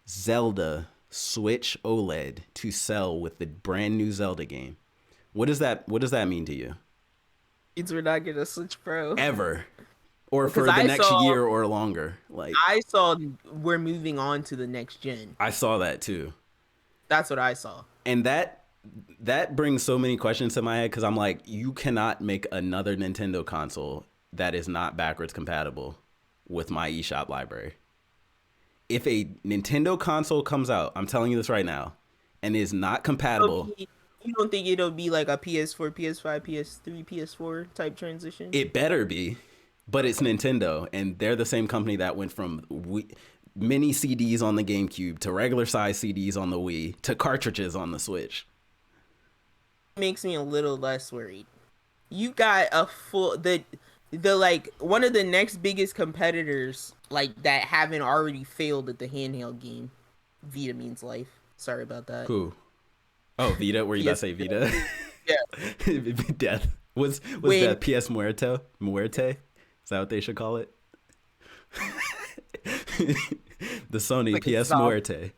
Zelda Switch OLED to sell with the brand new Zelda game. What does that mean to you? Means we're not getting a Switch Pro. Ever. Or for Because the I next saw- year or longer. Like I saw we're moving on to the next gen. I saw that too. That's what I saw. And that brings so many questions to my head, because I'm like, you cannot make another Nintendo console that is not backwards compatible with my eShop library. If a Nintendo console comes out, I'm telling you this right now, and is not compatible, you don't think it'll be like a PS4, PS5, PS3, PS4 type transition? it better be. But it's Nintendo, and they're the same company that went from mini CDs on the GameCube to regular size CDs on the Wii to cartridges on the Switch. It makes me a little less worried. You got a full the like one of the next biggest competitors like that haven't already failed at the handheld game. Vita means life. Sorry about that. Who? Oh, Vita. Were you about to say Vita? Yeah. Death. Was that PS Muerte? Muerte? Is that what they should call it? The Sony like PS Muerte.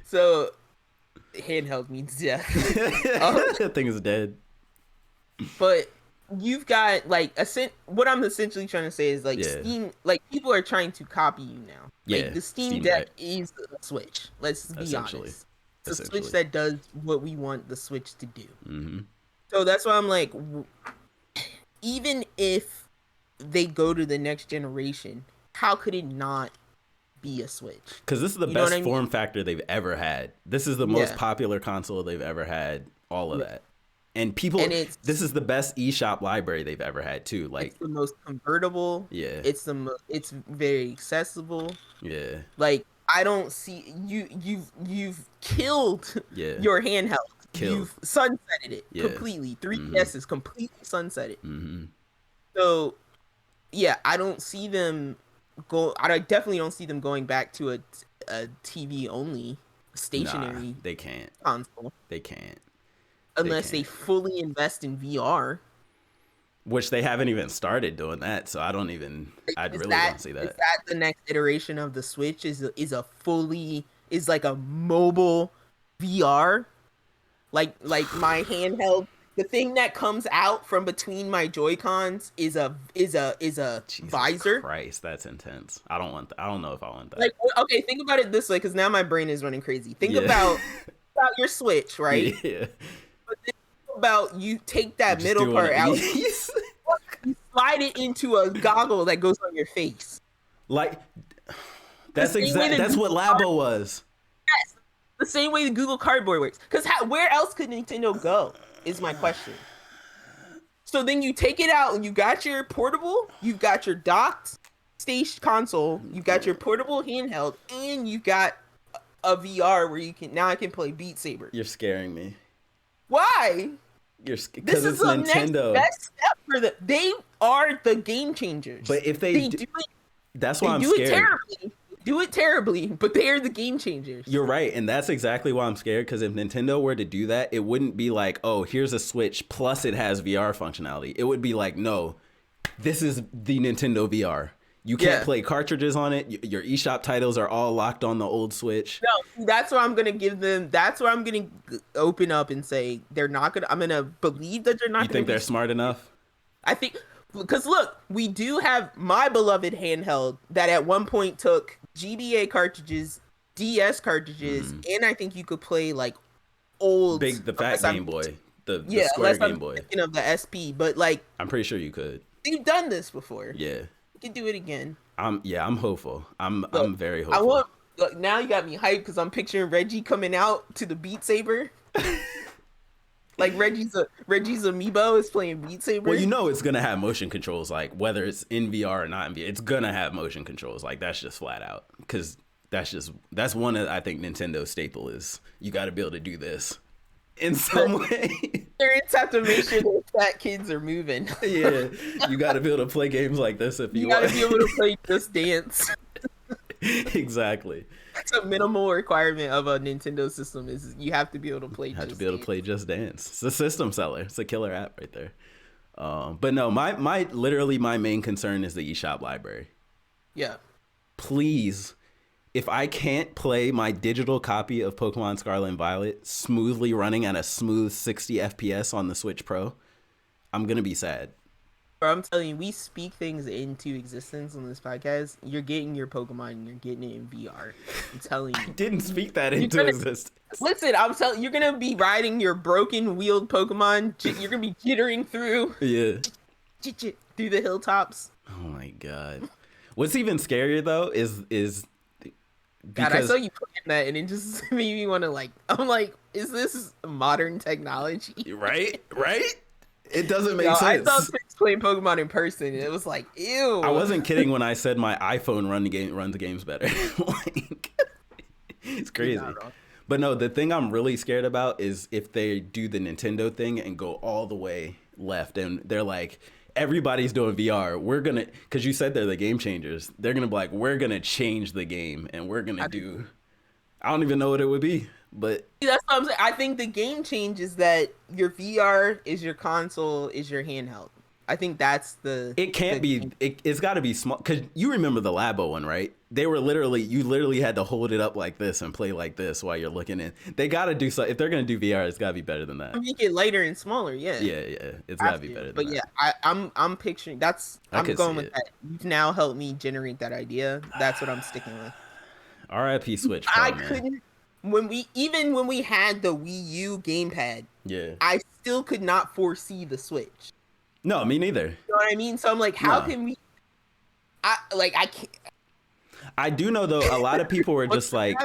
So, handheld means death. That thing is dead. But you've got like what I'm essentially trying to say is like Steam, like people are trying to copy you now. Like the Steam Deck is the Switch. Let's be honest. It's a Switch that does what we want the Switch to do. Mm-hmm. So that's why I'm like, even if they go to the next generation, how could it not be a Switch? Because this is the best form factor they've ever had. This is the most popular console they've ever had. All of that. And this is the best eShop library they've ever had too. Like, it's the most convertible. Yeah. It's very accessible. Yeah. Like, I don't see you've killed your handheld. You've sunsetted it completely. 3DS is completely sunsetted. Mm-hmm. So, yeah, I don't see them I definitely don't see them going back to a TV only stationary. They can't. Console. They can't. Unless they fully invest in VR. Which they haven't even started doing that, so I don't see that. Is that the next iteration of the Switch? Is like a mobile VR? Like my handheld, the thing that comes out from between my Joy-Cons is a Jesus visor. Christ, that's intense. I don't know if I want that. Like, okay, think about it this way, because now my brain is running crazy. Think about your Switch, right? Yeah. But think about you take that middle part out, you slide it into a goggle that goes on your face. Like, that's what Labo was. Yes, the same way the Google Cardboard works. Because where else could Nintendo go? Is my question. So then you take it out and you got your portable, you've got your docked station console, you've got your portable handheld, and you got a VR where I can play Beat Saber. You're scaring me. Why? Because it's Nintendo. Next step for them. They are the game changers. But if they do it, that's why I'm scared. Do it terribly, but they are the game changers. You're right, and that's exactly why I'm scared, because if Nintendo were to do that, it wouldn't be like, oh, here's a Switch, plus it has VR functionality. It would be like, no, this is the Nintendo VR. You can't play cartridges on it. Your eShop titles are all locked on the old Switch. No, that's what I'm going to give them. That's where I'm going to open up and say they're not going to, I'm going to believe that they're not going to. You think they're smart enough? I think, because look, we do have my beloved handheld that at one point took GBA cartridges, DS cartridges, and I think you could play like old the fat Game Boy, the Square Game Boy. Thinking of the SP, but like I'm pretty sure you could. They've done this before. Yeah, you can do it again. I'm hopeful. I'm very hopeful. Look, now you got me hyped because I'm picturing Reggie coming out to the Beat Saber. Like Reggie's amiibo is playing Beat Saber. Well, you know it's gonna have motion controls, like whether it's in VR or not in VR, it's gonna have motion controls. Like that's just flat out, because that's one of, I think, Nintendo's staple is you got to be able to do this in some way. Parents have to make sure the fat kids are moving. Yeah, you got to be able to play games like this if you want. You got to be able to play Just Dance. Exactly. That's a minimal requirement of a Nintendo system is you have to be able to play. To be play Just Dance. It's a system seller. It's a killer app right there. But no, my literally my main concern is the eShop library. Yeah. Please, if I can't play my digital copy of Pokemon Scarlet and Violet smoothly running at a smooth 60 FPS on the Switch Pro, I'm gonna be sad. Bro, I'm telling you, we speak things into existence on this podcast. You're getting your Pokemon and you're getting it in VR. I'm telling you. I didn't speak that into existence. Listen, I'm telling you're gonna be riding your broken wheeled Pokemon. You're gonna be jittering through through the hilltops. Oh my god. What's even scarier though is God, I because saw you playing that, and it just made me want to like. I'm like, is this modern technology? right? It doesn't make I sense. saw Chris playing Pokemon in person, and it was like, ew. I wasn't kidding when I said my iPhone runs games better. Like, it's crazy. But no, the thing I'm really scared about is if they do the Nintendo thing and go all the way left, and they're like, everybody's doing VR. We're gonna, because you said they're the game changers. They're gonna be like, we're gonna change the game, and we're gonna do. I don't even know what it would be, but that's what I'm saying. I think the game change is that your VR is your console is your handheld. I think that's the. It can't be. It's got to be small. Because you remember the Labo one, right? They were you literally had to hold it up like this and play like this while you're looking in. They got to do so. If they're gonna do VR, it's got to be better than that. Make it lighter and smaller, yeah. Yeah. It's got to be better. Than that. I'm picturing. I'm going with that. You've now helped me generate that idea. That's what I'm sticking with. R.I.P. Switch. I couldn't. When we had the Wii U gamepad, I still could not foresee the Switch. No, me neither. You know what I mean? So I'm like, how can we? I can't. I do know though. A lot of people were just like,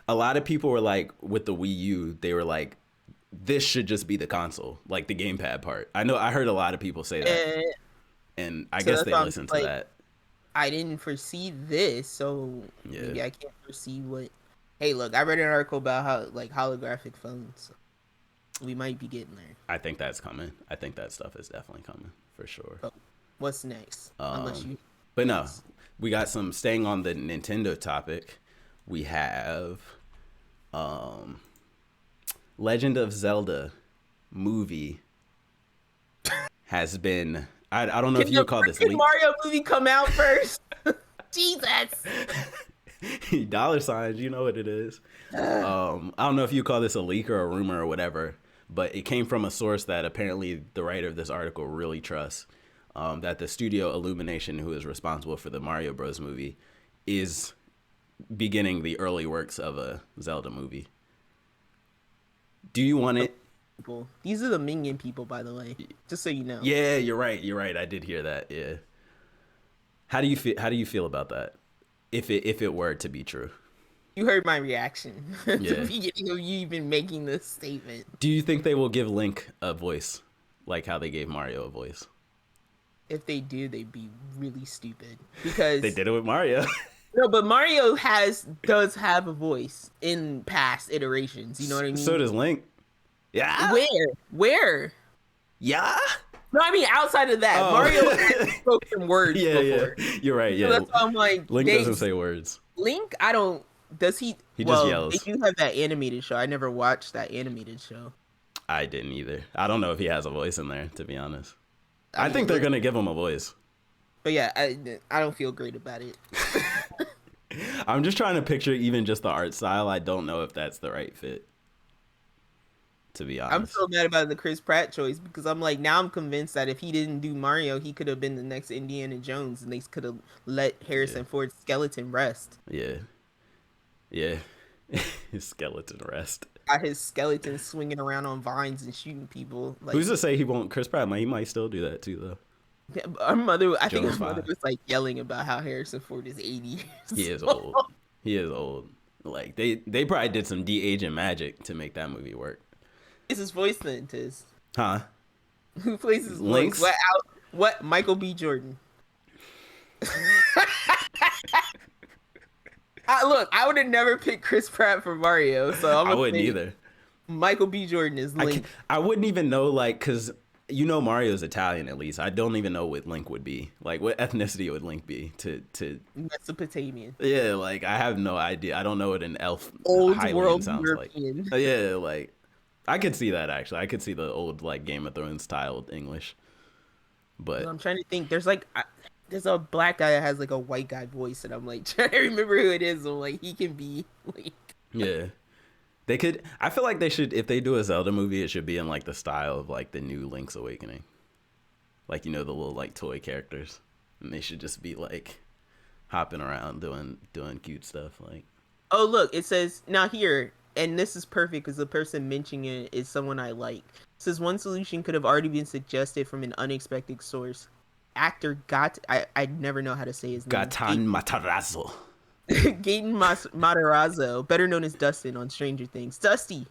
a lot of people were like, with the Wii U, they were like, this should just be the console, like the gamepad part. I heard a lot of people say that, and I guess they listened to that. I didn't foresee this, so maybe I can't foresee what. Hey, look, I read an article about how holographic phones. We might be getting there. I think that's coming. I think that stuff is definitely coming for sure. So, what's next? But no, we got some. Staying on the Nintendo topic, we have Legend of Zelda movie has been. I don't know if you would call this leaked. Mario movie come out first. Jesus. $signs, you know what it is. I don't know if you call this a leak or a rumor or whatever, but it came from a source that apparently the writer of this article really trusts. That the studio Illumination, who is responsible for the Mario Bros. Movie, is beginning the early works of a Zelda movie. Do you want it? These are the Minion people, by the way. Just so you know. Yeah, you're right. I did hear that. Yeah. How do you feel about that? If it were to be true. You heard my reaction at the beginning of you even making this statement. Do you think they will give Link a voice, like how they gave Mario a voice? If they do, they'd be really stupid because they did it with Mario. No, but Mario does have a voice in past iterations. You know what I mean? So does Link. Yeah. Where? Yeah. No, I mean outside of that, Mario has spoken words before. Yeah, you're right. Yeah, so that's why I'm like, Link doesn't say words. Link, I don't. Does he? He just yells. They do have that animated show. I never watched that animated show. I didn't either. I don't know if he has a voice in there, to be honest. I think they're gonna give him a voice. But yeah, I don't feel great about it. I'm just trying to picture even just the art style. I don't know if that's the right fit. To be honest, I'm so mad about the Chris Pratt choice because I'm like, now I'm convinced that if he didn't do Mario, he could have been the next Indiana Jones, and they could have let Harrison Ford's skeleton rest. Yeah. His skeleton rest. Got his skeleton swinging around on vines and shooting people. Like, who's to say he won't? Chris Pratt, he might still do that too, though. Yeah, our mother, I think his mother was like yelling about how Harrison Ford is 80 years He is old. He is old. Like they probably did some de-aging magic to make that movie work. Is his voice then, Tiz? Huh? Who plays his Link's? voice? What? Michael B. Jordan. Look, I would have never picked Chris Pratt for Mario, so I wouldn't either. Michael B. Jordan is Link. I wouldn't even know, like, because Mario's Italian at least. I don't even know what Link would be. Like, what ethnicity would Link be? To Mesopotamian. Yeah, like I have no idea. I don't know what an elf old Hylian world sounds European. like. Yeah, like I could see that actually. I could see the old like Game of Thrones styled English. But I'm trying to think. There's a black guy that has like a white guy voice, and I'm like trying to remember who it is. I'm like, he can be like. Yeah, they could. I feel like they should. If they do a Zelda movie, it should be in like the style of like the new Link's Awakening. Like the little like toy characters, and they should just be like hopping around doing cute stuff. Like, oh look, it says now here. and this is perfect because the person mentioning it is someone I like. It says one solution could have already been suggested from an unexpected source. Actor I never know how to say his name. Gatan Matarazzo. Gaten Matarazzo, better known as Dustin on Stranger Things. Dusty.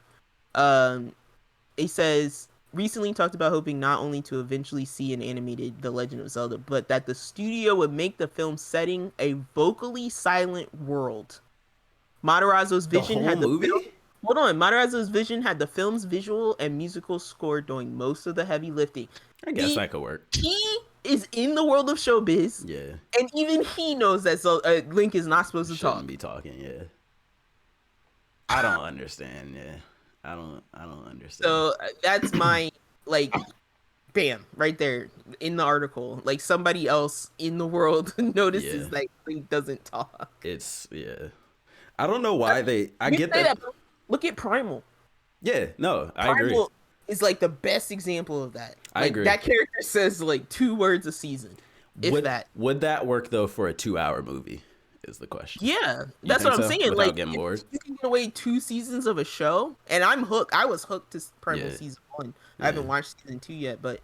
It says recently talked about hoping not only to eventually see an animated The Legend of Zelda, but that the studio would make the film setting a vocally silent world. Matarazzo's vision had the movie? Hold on, Matarazzo's vision had the film's visual and musical score doing most of the heavy lifting. I guess that could work. He is in the world of showbiz. Yeah. And even he knows that Link is not supposed to talk. Shouldn't be talking, yeah. I don't understand, yeah. I don't understand. So that's my, like, bam, right there in the article. Like, somebody else in the world notices that Link doesn't talk. It's, yeah. I don't know why I get that. Look at Primal. Yeah, no, I agree. Primal is like the best example of that. I agree. That character says like 2 words a season, if that. Would that work though for a 2-hour movie? Is the question. Yeah, that's what I'm saying. Without like, getting bored? you can get away 2 seasons of a show, and I'm hooked. I was hooked to Primal season 1. I haven't watched season 2 yet, but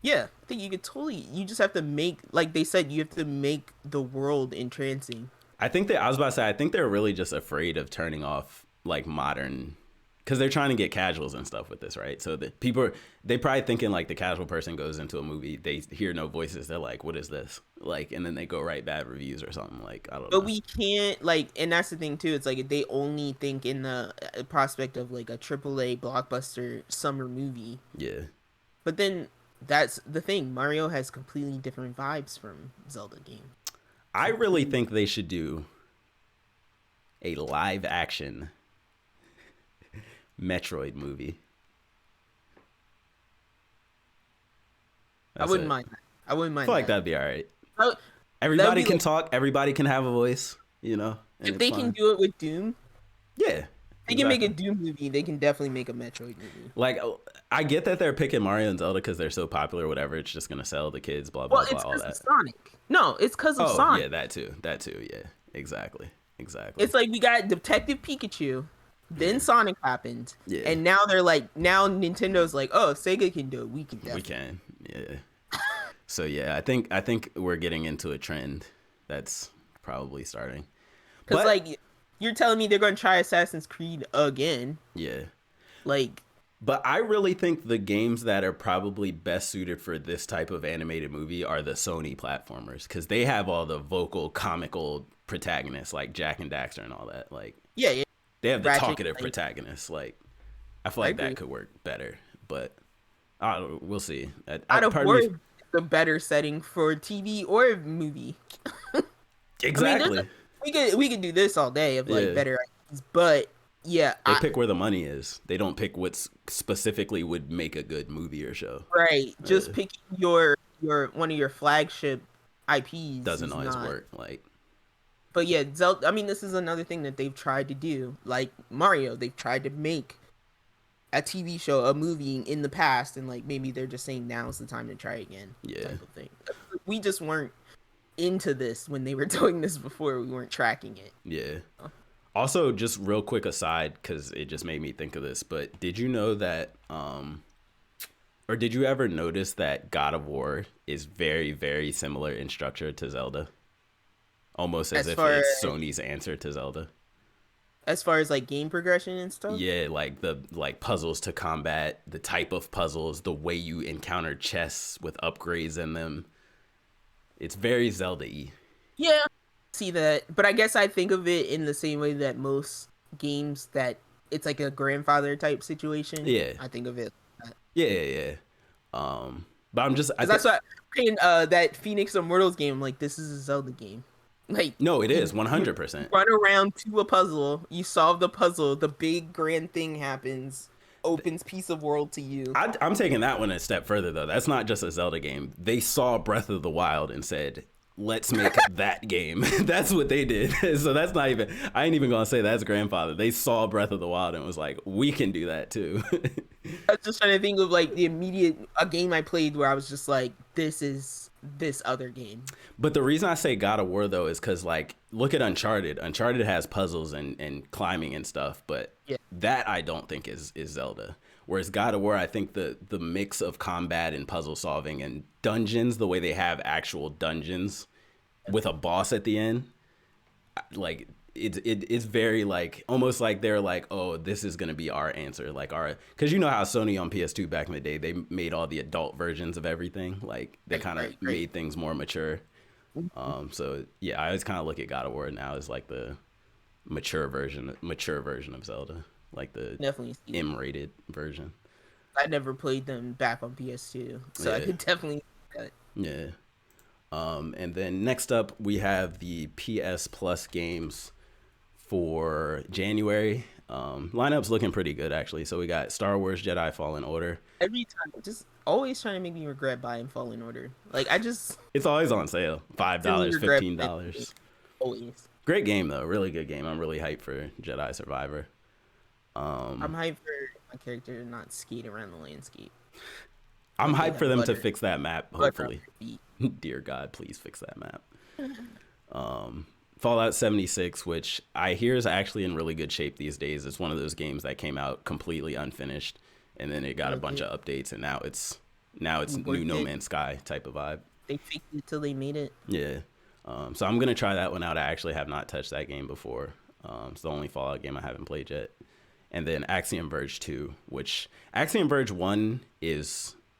yeah, I think you could totally. You just have to make, like they said, you have to make the world entrancing. I think I was about to say, I think they're really just afraid of turning off like modern, because they're trying to get casuals and stuff with this, right? So that they probably thinking like the casual person goes into a movie, they hear no voices, they're like, what is this? Like, and then they go write bad reviews or something. Like, I don't know. But we can't, like, and that's the thing too. It's like they only think in the prospect of like a AAA blockbuster summer movie. Yeah. But then that's the thing. Mario has completely different vibes from Zelda game. I really think they should do a live action Metroid movie. I wouldn't mind that. I wouldn't mind. I feel like that'd be all right. Oh, Everybody can talk. Everybody can have a voice. You know, if they can do it with Doom, yeah, they can make a Doom movie. They can definitely make a Metroid movie. Like, I get that they're picking Mario and Zelda because they're so popular. Whatever, it's just gonna sell the kids. Blah blah blah. All that. Of Sonic. No, it's because of Sonic. Yeah, that too. That too. Yeah, exactly. Exactly. It's like we got Detective Pikachu. Then Sonic happened, yeah. And now they're like, now Nintendo's like, oh, if Sega can do it, we can. Definitely. We can, yeah. So yeah, I think we're getting into a trend that's probably starting. Because like, you're telling me they're going to try Assassin's Creed again? Yeah. Like, but I really think the games that are probably best suited for this type of animated movie are the Sony platformers, because they have all the vocal, comical protagonists like Jack and Daxter and all that. Like, yeah. They have the talkative protagonists. Like, I feel like that could work better, but we'll see. Out of war, the better setting for TV or movie. Exactly. I mean, we could do this all day of like better ideas, but yeah, they pick where the money is. They don't pick what specifically would make a good movie or show. Right. Just picking your one of your flagship IPs doesn't always work. Like. But yeah, Zelda, I mean, this is another thing that they've tried to do. Like Mario, they've tried to make a TV show, a movie in the past, and like maybe they're just saying now's the time to try again. Yeah. Type of thing. We just weren't into this when they were doing this before. We weren't tracking it. Yeah. Also, just real quick aside, because it just made me think of this, but did you know that, or did you ever notice that God of War is very, very similar in structure to Zelda? Almost as if it's Sony's answer to Zelda. As far as like game progression and stuff? Yeah, like the puzzles to combat, the type of puzzles, the way you encounter chests with upgrades in them. It's very Zelda-y. Yeah, see that. But I guess I think of it in the same way that most games that it's like a grandfather type situation. Yeah. I think of it like that. Yeah. But I'm just... that's why in that Phoenix Immortals game, like, this is a Zelda game. Like, no, it is 100%. Run around to a puzzle, you solve the puzzle, the big grand thing happens, opens piece of world to you. I'm taking that one a step further though. That's not just a Zelda game. They saw Breath of the Wild and said, let's make that game. That's what they did. So that's not even, I ain't even gonna say that's grandfather. They saw Breath of the Wild and was like, we can do that too. I was just trying to think of like a game I played where I was just like, this is this other game. But the reason I say God of War though is because like look at Uncharted. Uncharted has puzzles and climbing and stuff, but Yeah. that I don't think is Zelda. Whereas God of War, I think the mix of combat and puzzle solving and dungeons, the way they have actual dungeons with a boss at the end, like it's very like almost like they're like, oh, this is gonna be our answer, like our, because you know how Sony on PS2 back in the day, they made all the adult versions of everything, like they kind of made things more mature. So yeah, I always kind of look at God of War now as like the mature version of Zelda, like the Definitely M-rated version. I never played them back on PS2, so Yeah. I could definitely see that. Yeah. And then next up we have the PS Plus games for January. Lineup's looking pretty good actually. So we got Star Wars Jedi Fallen Order. Every time, just always trying to make me regret buying Fallen Order. Like It's always on sale. $5, $15. Always. Great game though, really good game. I'm really hyped for Jedi Survivor. I'm hyped for my character to not skate around the landscape. I'm hyped for them to fix that map, hopefully. Dear God, please fix that map. Fallout 76, which I hear is actually in really good shape these days. It's one of those games that came out completely unfinished, and then it got a bunch of updates, and now it's new No Man's Sky type of vibe. They fixed it till they made it. Yeah. So I'm gonna try that one out. I actually have not touched that game before. It's the only Fallout game I haven't played yet. And then Axiom Verge 2, which Axiom Verge 1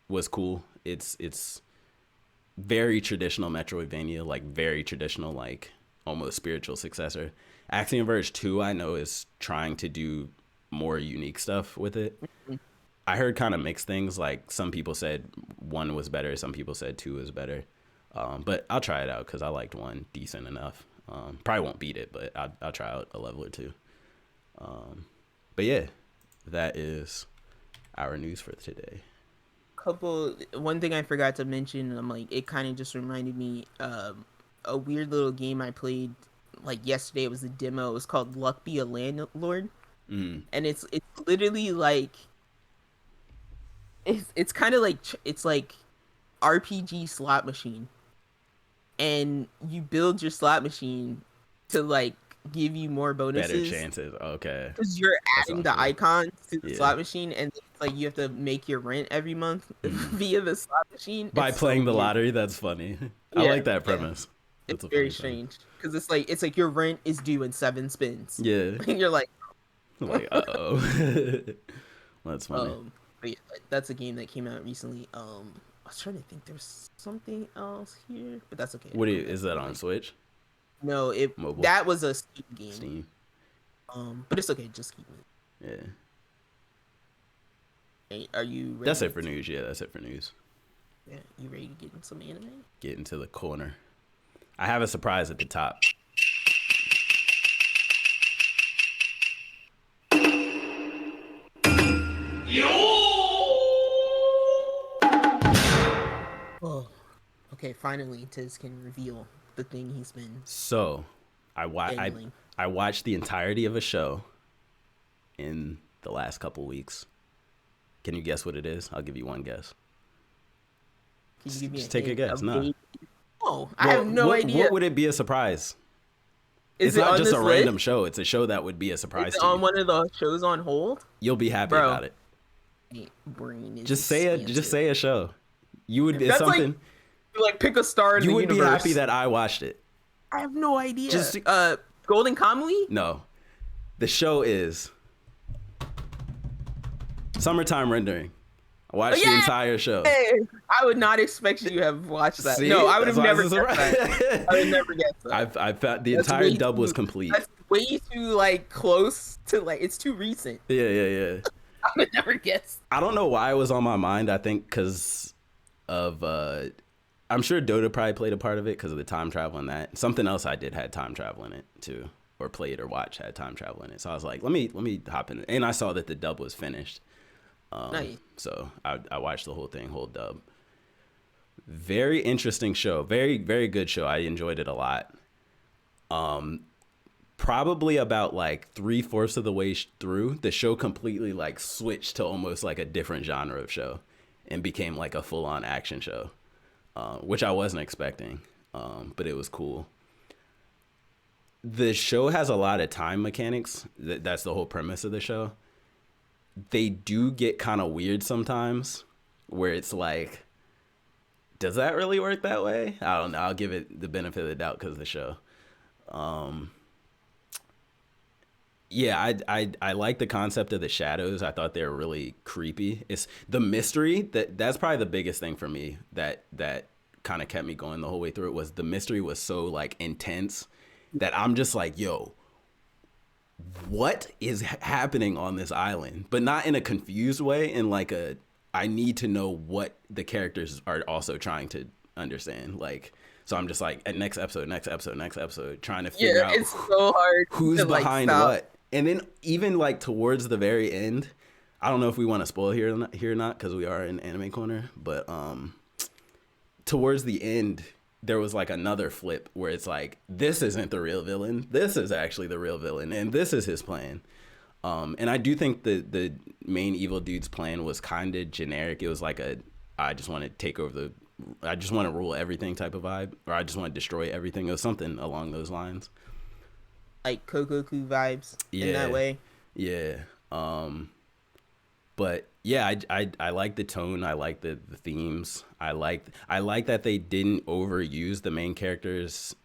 was cool. It's very traditional Metroidvania, like very traditional, like almost spiritual successor. Axiom Verge 2 I know is trying to do more unique stuff with it. I heard kind of mixed things, like some people said 1 was better, some people said 2 was better. But I'll try it out because I liked 1 decent enough. Probably won't beat it, but I'll try out a level or 2. But yeah, that is our news for today. One thing I forgot to mention, I'm like, it kind of just reminded me a weird little game I played like yesterday. It was a demo. It was called Luck Be a Landlord. And it's literally like it's kind of like it's like RPG slot machine, and you build your slot machine to like give you more bonuses, better chances. Okay, because you're adding the icons to the slot machine, and it's like you have to make your rent every month via the slot machine by playing the lottery. That's funny. I like that premise. It's very strange because it's like your rent is due in 7 spins. Yeah, and you're like uh-oh. That's funny. But yeah, that's a game that came out recently. I was trying to think there's something else here, but that's okay. Is that on Switch? No, Mobile? That was a Steam game. Steam. But it's okay, just keep it. Yeah. Hey, are you ready? That's it for news. Yeah, that's it for news. Yeah, you ready to get in some anime? Get into the corner. I have a surprise at the top. Oh, okay. Finally, Tiz can reveal the thing he's been. So, I watched the entirety of a show in the last couple weeks. Can you guess what it is? I'll give you one guess. Can you give me Just take a guess. No. Oh, I have no idea. What would it be a surprise? It's not just a random show. It's a show that would be a surprise to you. On one of the shows on hold? You'll be happy about it. Brain is just say a show. You would. It's something. Like pick a star in the universe. You would be happy that I watched it. I have no idea. Just Golden Kamuy? No, the show is Summertime Rendering. I watched the entire show. I would not expect you to have watched that. See? No, I would have never guessed that. I would never guess that. I found the entire dub was complete. That's way too like close to like it's too recent. Yeah. I would never guess. I don't know why it was on my mind. I think because of I'm sure Dota probably played a part of it because of the time travel in that. Something else I did had time travel in it too, or played or watched had time travel in it. So I was like, let me hop in it. And I saw that the dub was finished. Nice. So I watched the whole dub. Very interesting show. Very, very good show. I enjoyed it a lot. probably about like 3/4 of the way through, the show completely like switched to almost like a different genre of show and became like a full-on action show, which I wasn't expecting, but it was cool. The show has a lot of time mechanics. That's the whole premise of the show. They do get kind of weird sometimes, where it's like, does that really work that way? I don't know. I'll give it the benefit of the doubt because of the show. Yeah, I like the concept of the shadows. I thought they were really creepy. It's the mystery that's probably the biggest thing for me that kind of kept me going the whole way through. It was the mystery was so like intense that I'm just like, yo, what is happening on this island? But not in a confused way, in like a, I need to know what the characters are also trying to understand. Like, so I'm just like at next episode, trying to figure out it's so hard who's to, like, behind stop. what. And then even like towards the very end, I don't know if we want to spoil here or not because we are in Anime Corner, but towards the end, there was like another flip where it's like, this isn't the real villain. This is actually the real villain. And this is his plan. And I do think the main evil dude's plan was kind of generic. It was like I just want to take over I just want to rule everything type of vibe. Or I just want to destroy everything. It was something along those lines. Like Kokoku vibes in that way. Yeah. But yeah, I like the tone. I like the themes. I like that they didn't overuse the main character's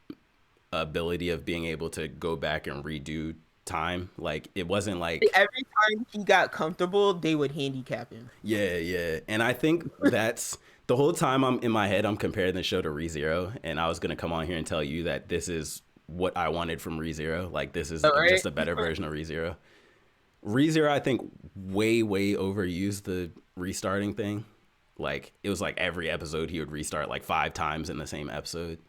ability of being able to go back and redo time. Like, it wasn't like every time he got comfortable, they would handicap him. Yeah. And I think that's the whole time I'm in my head, I'm comparing the show to ReZero, and I was gonna come on here and tell you that this is what I wanted from ReZero. Like, this is just a better version of ReZero. ReZero, I think, way overused the restarting thing. Like, it was like every episode he would restart like 5 times in the same episode.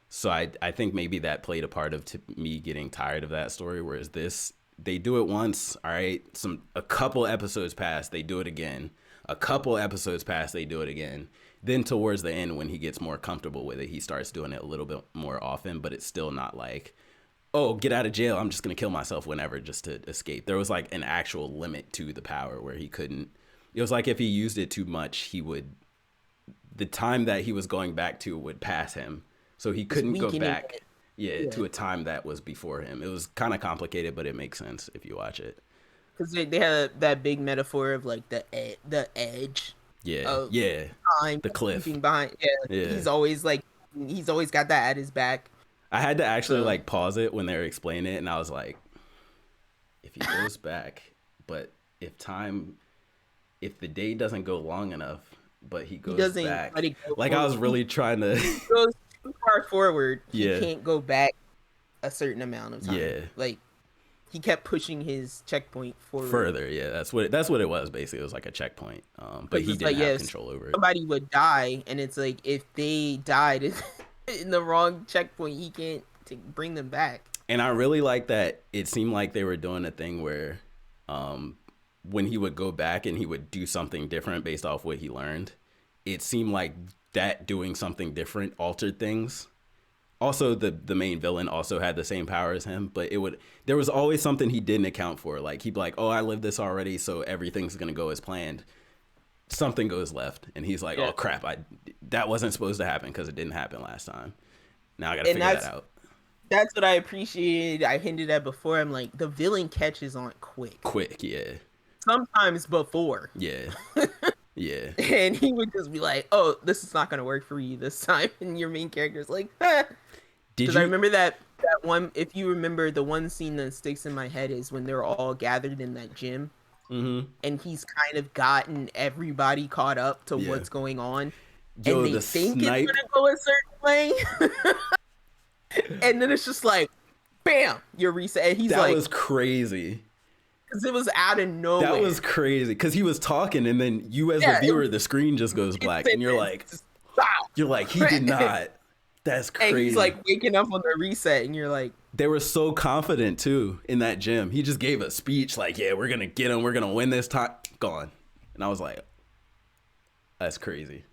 So I think maybe that played a part of me getting tired of that story. Whereas this, they do it once, all right, a couple episodes pass, they do it again. A couple episodes pass, they do it again. Then towards the end, when he gets more comfortable with it, he starts doing it a little bit more often, but it's still not like, oh, get out of jail, I'm just going to kill myself whenever just to escape. There was like an actual limit to the power where he couldn't. It was like if he used it too much, the time that he was going back to would pass him. So he couldn't go back to a time that was before him. It was kind of complicated, but it makes sense if you watch it. Because they had that big metaphor of like the edge. Yeah. Time, the cliff. Behind. Yeah. He's always got that at his back. I had to actually like pause it when they were explaining it, and I was like, if he goes back, but if the day doesn't go long enough, but he goes back, like, I was really trying to. He goes too far forward. Yeah. He can't go back a certain amount of time. Yeah. Like, he kept pushing his checkpoint forward. Further, yeah. That's what it was, basically. It was like a checkpoint. But he didn't have control over it. Somebody would die, and it's like, if they died in the wrong checkpoint, he can't bring them back. And I really like that it seemed like they were doing a thing where when he would go back and he would do something different based off what he learned, it seemed like that doing something different altered things. Also, the main villain also had the same power as him, but there was always something he didn't account for. Like, he'd be like, oh, I lived this already, so everything's going to go as planned. Something goes left, and he's like, oh, crap, that wasn't supposed to happen because it didn't happen last time. Now I got to figure that out. That's what I appreciated. I hinted at before. I'm like, the villain catches aren't quick. Yeah. Sometimes before. Yeah. Yeah. And he would just be like, oh, this is not going to work for you this time. And your main character's like, ah. Because I remember that one, if you remember, the one scene that sticks in my head is when they're all gathered in that gym. Mm-hmm. And he's kind of gotten everybody caught up to what's going on. Yo, and they think it's going to go a certain way. And then it's just like, bam, you're reset. And he's like, that was crazy. Because it was out of nowhere. That was crazy. Because he was talking, and then you as the viewer, the screen just goes black, and you're like, he did not. That's crazy. And he's like waking up on the reset, and you're like, they were so confident too in that gym. He just gave a speech like, yeah, we're gonna get him, we're gonna win this time. Gone. And I was like, that's crazy.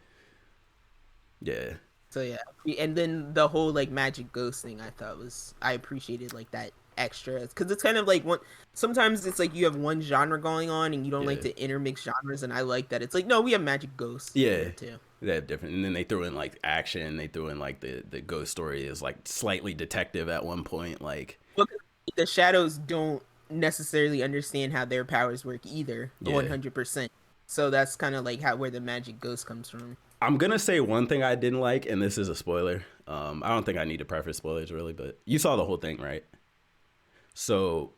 So yeah. And then the whole like magic ghost thing, I appreciated like that extras, because it's kind of like sometimes it's like you have one genre going on and you don't like Yeah. to intermix genres, and I like that it's like, no, we have magic ghosts in Yeah. there too. They have different, and then they threw in like action. They threw in like the ghost story is like slightly detective at one point. Like But the shadows don't necessarily understand how their powers work either, Yeah. 100%. So that's kind of like where the magic ghost comes from. I'm gonna say one thing I didn't like, and this is a spoiler. I don't think I need to preface spoilers really, but you saw the whole thing, right? So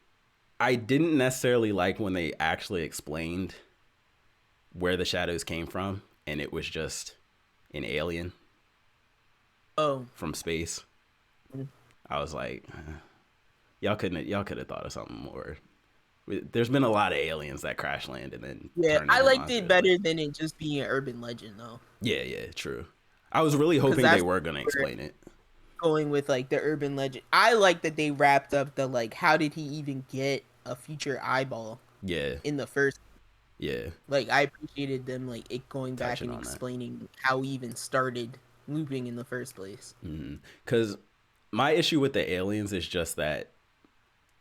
I didn't necessarily like when they actually explained where the shadows came from, and it was just an alien from space. I was like, y'all could have thought of something more. There's been a lot of aliens that crash land and then I liked it better than it just being an urban legend though. Yeah, true. I was really hoping they were gonna explain it. Going with like the urban legend, I like that they wrapped up the like, how did he even get a future eyeball? In the first. Like I appreciated them like it going back and explaining how he even started looping in the first place. Because my issue with the aliens is just that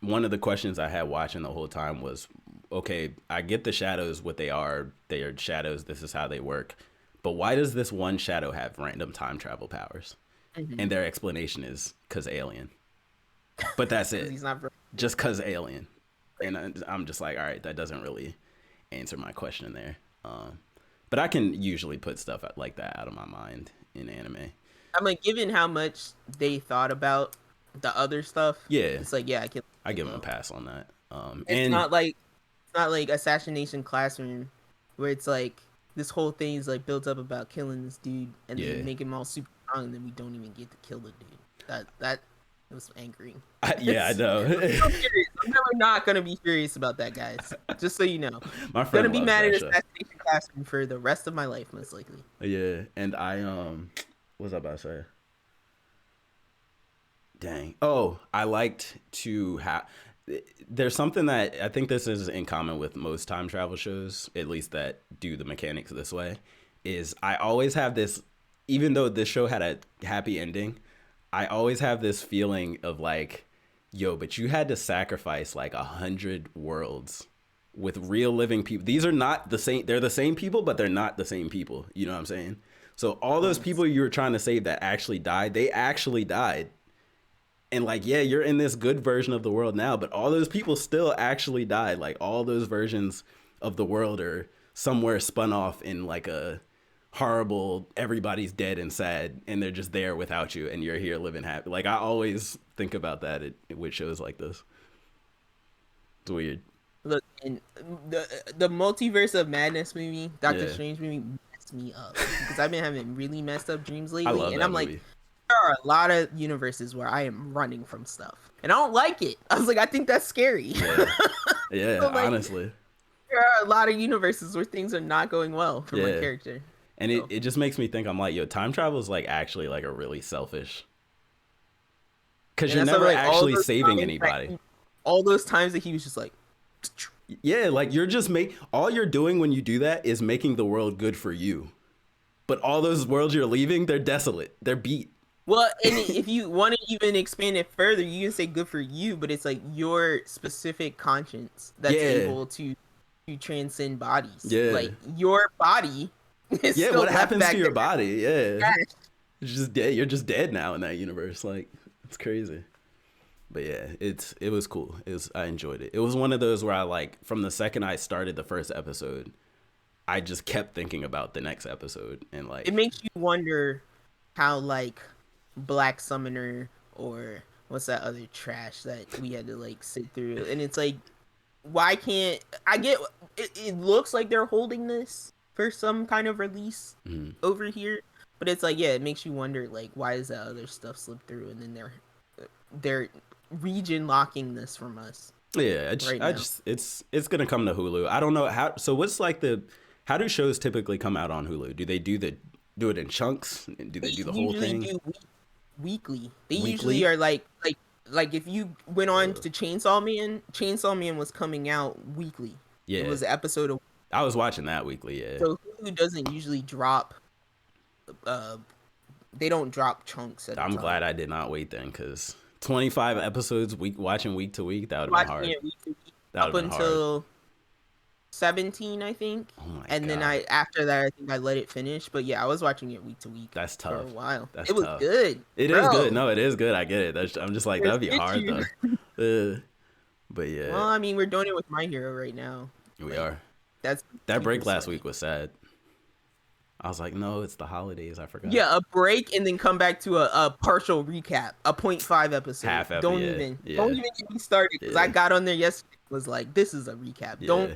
one of the questions I had watching the whole time was, okay, I get the shadows, what they are shadows, this is how they work, but why does this one shadow have random time travel powers? And their explanation is because alien. But that's it. He's not just because alien. And I'm just like, all right, that doesn't really answer my question there. But I can usually put stuff like that out of my mind in anime. I'm like, given how much they thought about the other stuff, it's like, I give them a pass on that. It's not like Assassination Classroom, where it's like this whole thing is like built up about killing this dude and then make him all super strong, and then we don't even get to kill the dude. That was angering. I know. I'm never not gonna be curious about that, guys. Just so you know, my friend gonna be mad at show. Assassination Classroom for the rest of my life, most likely. Yeah, and I what was I about to say? Dang. Oh, I liked to have. There's something that I think this is in common with most time travel shows, at least that do the mechanics this way, is I always have this, even though this show had a happy ending, I always have this feeling of like, yo, but you had to sacrifice like 100 worlds with real living people. These are not the same. They're the same people, but they're not the same people. You know what I'm saying? So all those people you were trying to save that actually died, they actually died. And like, yeah, you're in this good version of the world now, but all those people still actually died. Like all those versions of the world are somewhere spun off in like a horrible, everybody's dead and sad, and they're just there without you, and you're here living happy. Like I always think about that with shows like this. It's weird. Look, and the Multiverse of Madness movie, Doctor Strange movie, messed me up because I've been having really messed up dreams lately, and I'm movie. Like, there are a lot of universes where I am running from stuff, and I don't like it. I was like, I think that's scary. Yeah, so like, honestly, there are a lot of universes where things are not going well for my character. And it just makes me think, I'm like, yo, time travel is like actually like a really selfish, because you're never like, actually saving anybody. All those times that he was just like, yeah, like you're just all you're doing when you do that is making the world good for you. But all those worlds you're leaving, they're desolate. They're beat. Well, and if you want to even expand it further, you can say good for you, but it's like your specific conscience that's able to transcend bodies. Yeah. Like your body is still what happens to your body? Yeah. It's just dead. You're just dead now in that universe. Like, it's crazy. But yeah, it was cool. I enjoyed it. It was one of those where I like, from the second I started the first episode, I just kept thinking about the next episode, and like, it makes you wonder how like Black Summoner, or what's that other trash that we had to like sit through, and it's like, why can't I get it looks like they're holding this for some kind of release over here, but it's like, it makes you wonder like, why does that other stuff slip through, and then they're region locking this from us. It's gonna come to Hulu. I don't know how. So what's like how do shows typically come out on Hulu? Do they do it in chunks? Do they do the whole thing? Do weekly. They usually are like if you went on to Chainsaw Man was coming out weekly. Yeah, it was an episode of. I was watching that weekly. Yeah. So Hulu doesn't usually drop. They don't drop chunks. I'm glad I did not wait then, because 25 episodes watching week to week. That would have been hard. It week to week That up would have been until hard. 17, I think. Oh my and God. then after that, I think I let it finish. But yeah, I was watching it week to week. That's tough. For a while. That's it was tough. good. It is good. No, it is good. I get it. I'm just like, that'd be hard though. But yeah. Well, I mean, we're doing it with My Hero right now. We are. That break last week was sad. I was like, no, it's the holidays. I forgot. Yeah, a break and then come back to a partial recap, a 0.5 episode. Half episode. Don't even get me started because I got on there yesterday. Was like, this is a recap. Yeah.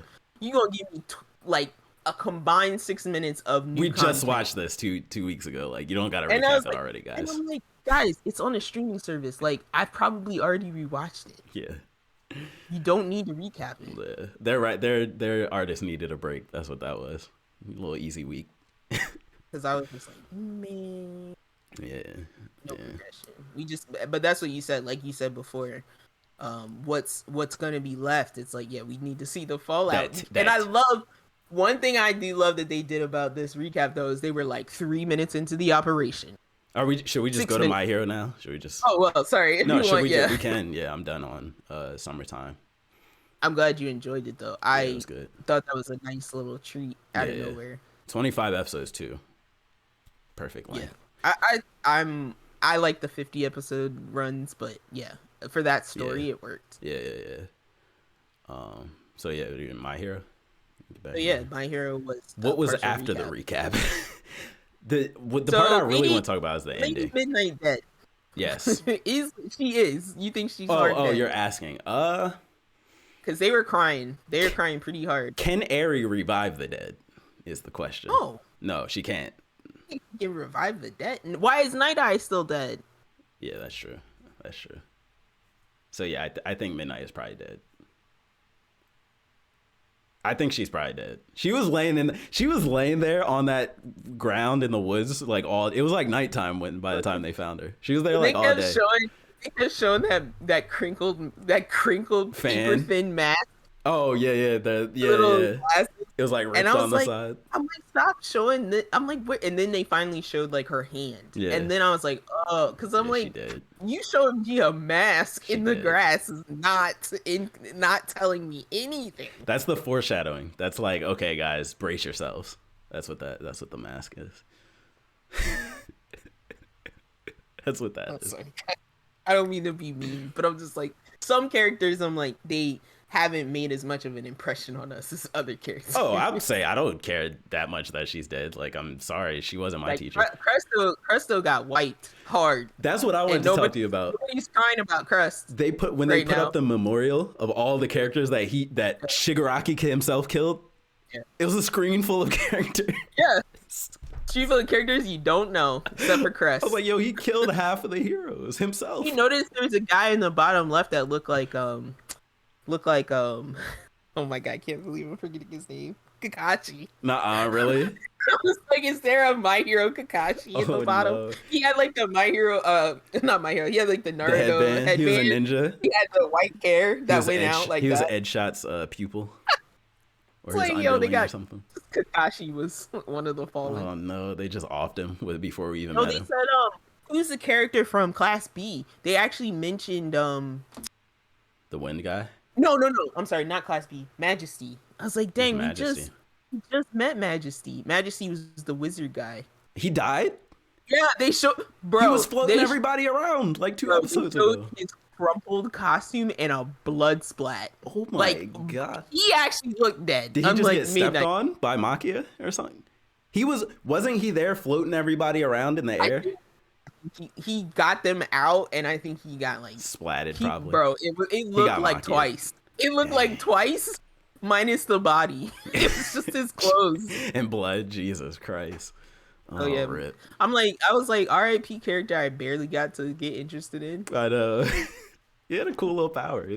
You gonna give me like a combined 6 minutes of new We content. just watched this two weeks ago. Like, you don't got to recap it already, guys. And I'm like, guys, it's on a streaming service. Like, I've probably already rewatched it. Yeah. You don't need to recap it. Yeah. They're right. Their artist needed a break. That's what that was. A little easy week. Because I was just like, man. Yeah. No progression. But that's what you said. Like you said before, what's gonna be left? It's like, yeah, we need to see the fallout. And I love one thing I do love that they did about this recap though is they were like 3 minutes into the operation. Should we just go to My Hero now? Should we just? Oh well, sorry. No, we can. Yeah, I'm done on Summertime. I'm glad you enjoyed it though. It was good. Thought that was a nice little treat out of nowhere. 25 episodes too. Perfect length. Yeah. I like the 50 episode runs, but yeah, for that story it worked. Yeah. So yeah, My Hero. My Hero was. What was after the recap? the part I really want to talk about is the ending. Midnight dead. Yes. She is. You think she's hard dead? You're asking. Because they were crying. They were crying pretty hard. Can Eri revive the dead? Is the question. Oh. No, she can't. She can revive the dead. Why is Night Eye still dead? Yeah, that's true. So yeah, I think Midnight is probably dead. I think she's probably dead. She was laying there on that ground in the woods, like it was like nighttime by the time they found her. She was there like all day. They kept showing that crinkled fan, paper thin mask. Oh yeah. It was like ripped on the side. I'm like, stop showing that. I'm like, what? And then they finally showed like her hand. Yeah. And then I was like, oh, because I'm like, you showing me a mask in the grass is not telling me anything. That's the foreshadowing. That's like, okay, guys, brace yourselves. That's what the mask is. That's what that is. Sorry. I don't mean to be mean, but I'm just like, some characters, I'm like, they haven't made as much of an impression on us as other characters. Oh, I would say I don't care that much that she's dead. Like, I'm sorry, she wasn't my teacher. Cresto got wiped hard. That's what I wanted to talk to you about. Nobody's crying about Crest. They put up the memorial of all the characters that Shigaraki himself killed. Yeah. It was a screen full of characters. Yeah. Chief of the characters you don't know, except for Crest. I was like, yo, he killed half of the heroes himself. You noticed there was a guy in the bottom left that looked like oh my god, I can't believe I'm forgetting his name. Kakashi. Nuh-uh, really? I was like, is there a My Hero Kakashi at the bottom? No. He had like the My Hero, not My Hero. He had like the Naruto headband. He was a ninja. He had the white hair that went out like that. He was Edshot's pupil. Or it's his like, yo, they got or something. Kakashi was one of the fallen. Oh no, they just offed him before we even met him. They said who's the character from Class B? They actually mentioned the wind guy. No. I'm sorry, not Class B. Majesty. I was like, dang, we just met Majesty. Majesty was the wizard guy. He died? Yeah, they showed. Bro, he was floating everybody around like 2 episodes ago. His crumpled costume and a blood splat. Oh my god! He actually looked dead. Did he just get stepped on by Makia or something? Wasn't he there floating everybody around in the air? He got them out, and I think he got like splatted. Probably, bro. It looked like twice. It looked like twice, minus the body. It's just his clothes and blood. Jesus Christ! Oh yeah, rip. I was like, R.I.P. character I barely got to get interested in. I know. He had a cool little power.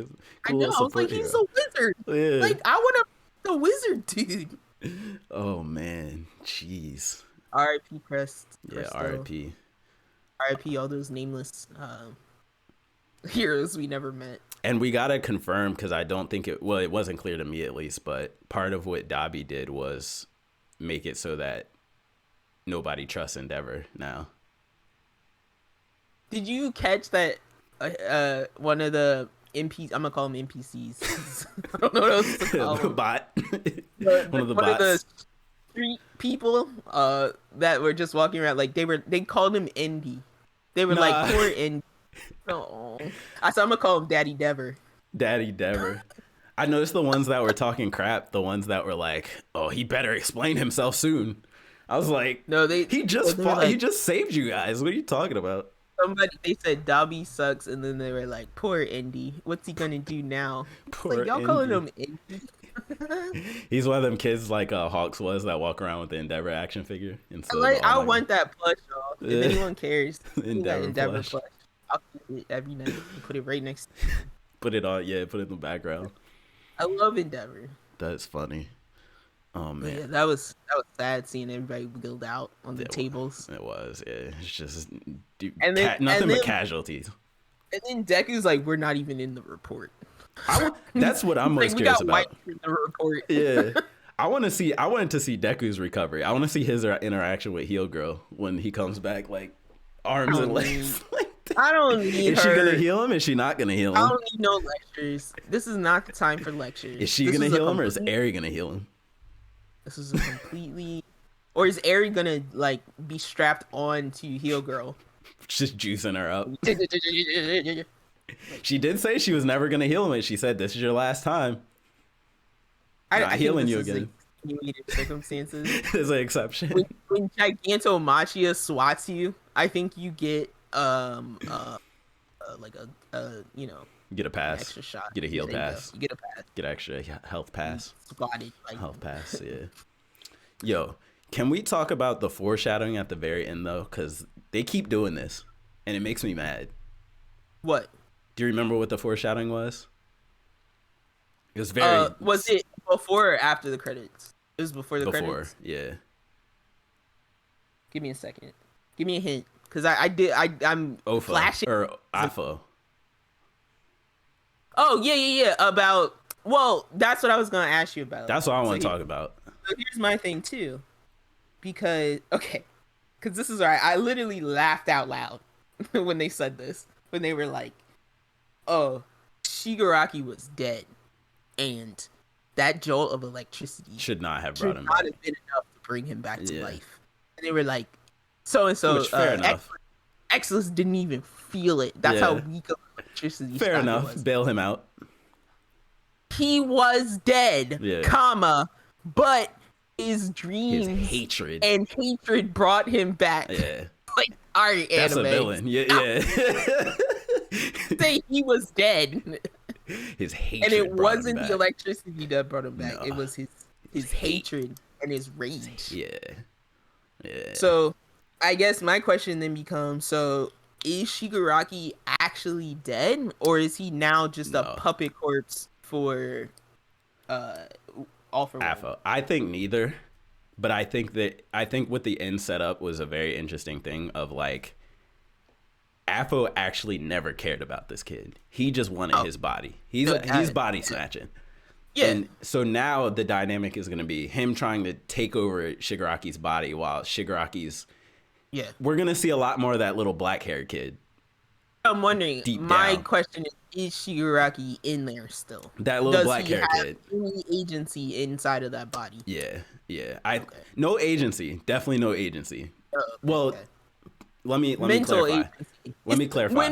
I know. I was like, he's a wizard. Yeah. Like, I want to be a wizard, dude. Oh man, jeez. R.I.P. Crest. Yeah, R.I.P. R.I.P. all those nameless heroes we never met. And we gotta confirm, because I don't think it wasn't clear to me at least, but part of what Dabi did was make it so that nobody trusts Endeavor now. Did you catch that one of the NPCs. I'm gonna call them NPCs. I don't know what else to call them. Bot. One of the one bots. of the street people that were just walking around, like they called him Indy. They were like, poor Indy. No, I'm gonna call him Daddy Dever. Daddy Dever. I noticed the ones that were talking crap, the ones that were like, "Oh, he better explain himself soon." I was like, "No, he just fought, he just saved you guys. What are you talking about?" They said Dobby sucks, and then they were like, "Poor Indy, what's he gonna do now?" Poor like, y'all Indy. calling him Indy? He's one of them kids like Hawks was that walk around with the Endeavor action figure. I want that plush, y'all. If anyone cares, Endeavor plush. I'll keep it every night and put it right next to me. Put it on, put it in the background. I love Endeavor. That's funny. Oh man, yeah, that was sad seeing everybody wheeled out on the tables. It was, yeah. It's just nothing but casualties. And then Deku's like, we're not even in the report. That's what I'm most curious about. In the report. Yeah, I wanted to see Deku's recovery. I want to see his interaction with Heal Girl when he comes back, like arms and legs. I don't need her. Is she gonna heal him? Is she not gonna heal him? I don't need no lectures. This is not the time for lectures. Is she gonna heal him, or is Eri gonna heal him? This is a completely, or is Eri gonna like be strapped on to Heal Girl? Just juicing her up. She did say she was never gonna heal him, and she said, "This is your last time. Not healing you again." Circumstances. There's an exception. When Gigantomachia swats you, I think you get like a get a pass, extra shot, get a heal pass, you get a pass, get extra health pass, spotted like health pass. Yeah. Yo, can we talk about the foreshadowing at the very end though? Because they keep doing this, and it makes me mad. What? Do you remember what the foreshadowing was? It was very. Was it before or after the credits? It was before the credits. Yeah. Give me a second. Give me a hint, because I'm Ofa, flashing or Afo. Oh yeah. Well, that's what I was gonna ask you about. That's what I want to talk about. So here's my thing too, because this is right. I literally laughed out loud when they said this. When they were like, "Oh, Shigaraki was dead, and that jolt of electricity should not have brought him back. Should not have been enough to bring him back to life." And they were like, "So and so." Fair enough. Exodus didn't even feel it. That's how weak of electricity. Fair enough. Was. Bail him out. He was dead, but his dreams, his hatred, and hatred brought him back. Yeah. Like, all right, that's anime. a villain. Yeah. Say he was dead. His hatred, and it wasn't the electricity that brought him back. No. It was his hatred and his rage. Yeah. So, I guess my question then becomes: so is Shigaraki actually dead, or is he now just a puppet corpse for All for One? Afo. I think neither. But I think what the end setup was a very interesting thing of like Afo actually never cared about this kid. He just wanted his body. He's body snatching. Yeah. And so now the dynamic is going to be him trying to take over Shigaraki's body while Shigaraki's we're going to see a lot more of that little black-haired kid. I'm wondering, my question is Shigaraki in there still? That little black-haired kid. Does he have any agency inside of that body? Yeah. No agency. Definitely no agency. Well, let me clarify. Agency. Let me clarify.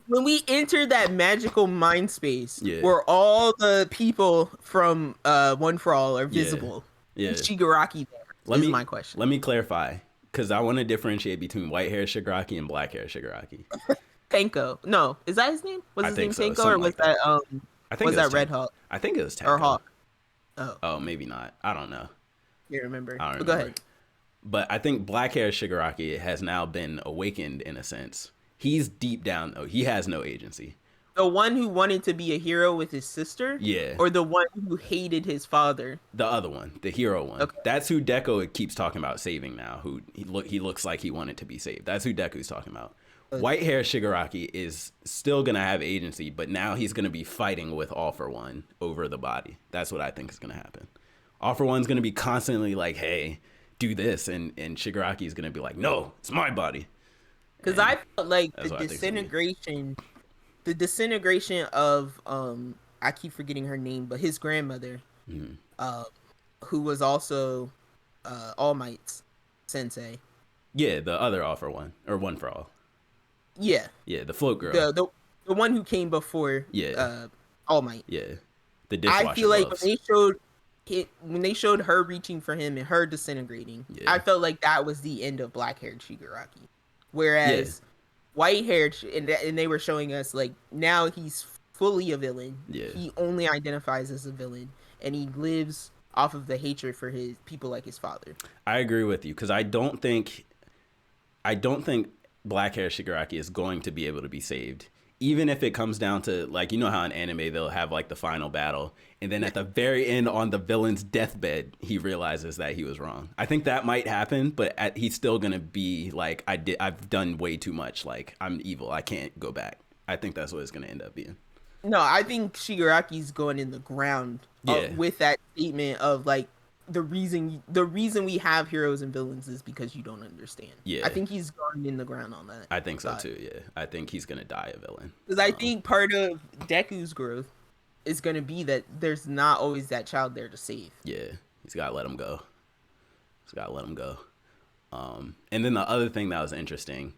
When we enter that magical mind space where all the people from One for All are visible, is Shigaraki there? Is my question. Let me clarify, because I want to differentiate between white hair Shigaraki and black hair Shigaraki. Tenko. No, is that his name? Was his name Tenko, or was that I think was that Red Hawk? I think it was Tenko. Or Hawk. Oh, maybe not. I don't know. You remember? I don't remember. Go ahead. But I think black hair Shigaraki has now been awakened in a sense. He's deep down though. He has no agency. The one who wanted to be a hero with his sister? Yeah. Or the one who hated his father? The other one, the hero one. Okay. That's who Deku keeps talking about saving now. Who he looks like he wanted to be saved. That's who Deku's talking about. White hair Shigaraki is still gonna have agency, but now he's gonna be fighting with All for One over the body. That's what I think is gonna happen. All for One's gonna be constantly like, "Hey, do this," and Shigaraki's gonna be like, "No, it's my body." Because I felt like the disintegration the disintegration of I keep forgetting her name, but his grandmother, who was also All Might's sensei. Yeah, the other All for One, or One for All. Yeah. Yeah, the float girl. The one who came before All Might. Yeah. The dishwasher I feel like gloves. when they showed her reaching for him and her disintegrating, I felt like that was the end of black-haired Shigaraki. Whereas white-haired, and they were showing us like now he's fully a villain. Yeah. He only identifies as a villain, and he lives off of the hatred for his people like his father. I agree with you because I don't think black-haired Shigaraki is going to be able to be saved. Even if it comes down to, like, you know how in anime they'll have like the final battle, and then at the very end on the villain's deathbed he realizes that he was wrong. I think that might happen, but he's still gonna be like, I've done way too much, like I'm evil, I can't go back. I think that's what it's gonna end up being. No, I think Shigaraki's going in the ground with that statement of like the reason we have heroes and villains is because you don't understand. Yeah, I think he's going in the ground on that. I think so too. Yeah, I think he's gonna die a villain because I think part of Deku's growth is gonna be that there's not always that child there to save. Yeah, he's gotta let him go. And then the other thing that was interesting,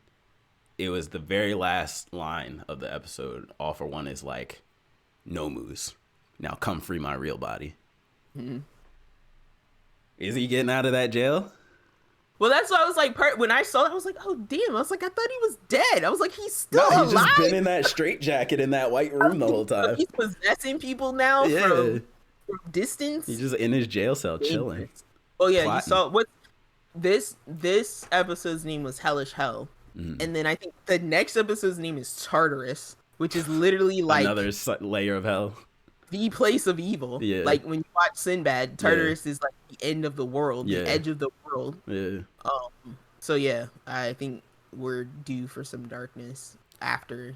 it was the very last line of the episode. All for One is like, "Nomus, now come free my real body." Mm-hmm. Is he getting out of that jail? Well, that's why I was like, when I saw it, I was like, oh, damn. I was like, I thought he was dead. I was like, he's still alive. He's just been in that straitjacket in that white room the whole time. He's possessing people now from distance. He's just in his jail cell chilling. Oh, yeah. Plotting. You saw what this episode's name was Hellish Hell. Mm-hmm. And then I think the next episode's name is Tartarus, which is literally like another layer of hell. The place of evil. Yeah. Like when you watch Sinbad, Tartarus is like the end of the world, the edge of the world. Yeah. So yeah, I think we're due for some darkness after.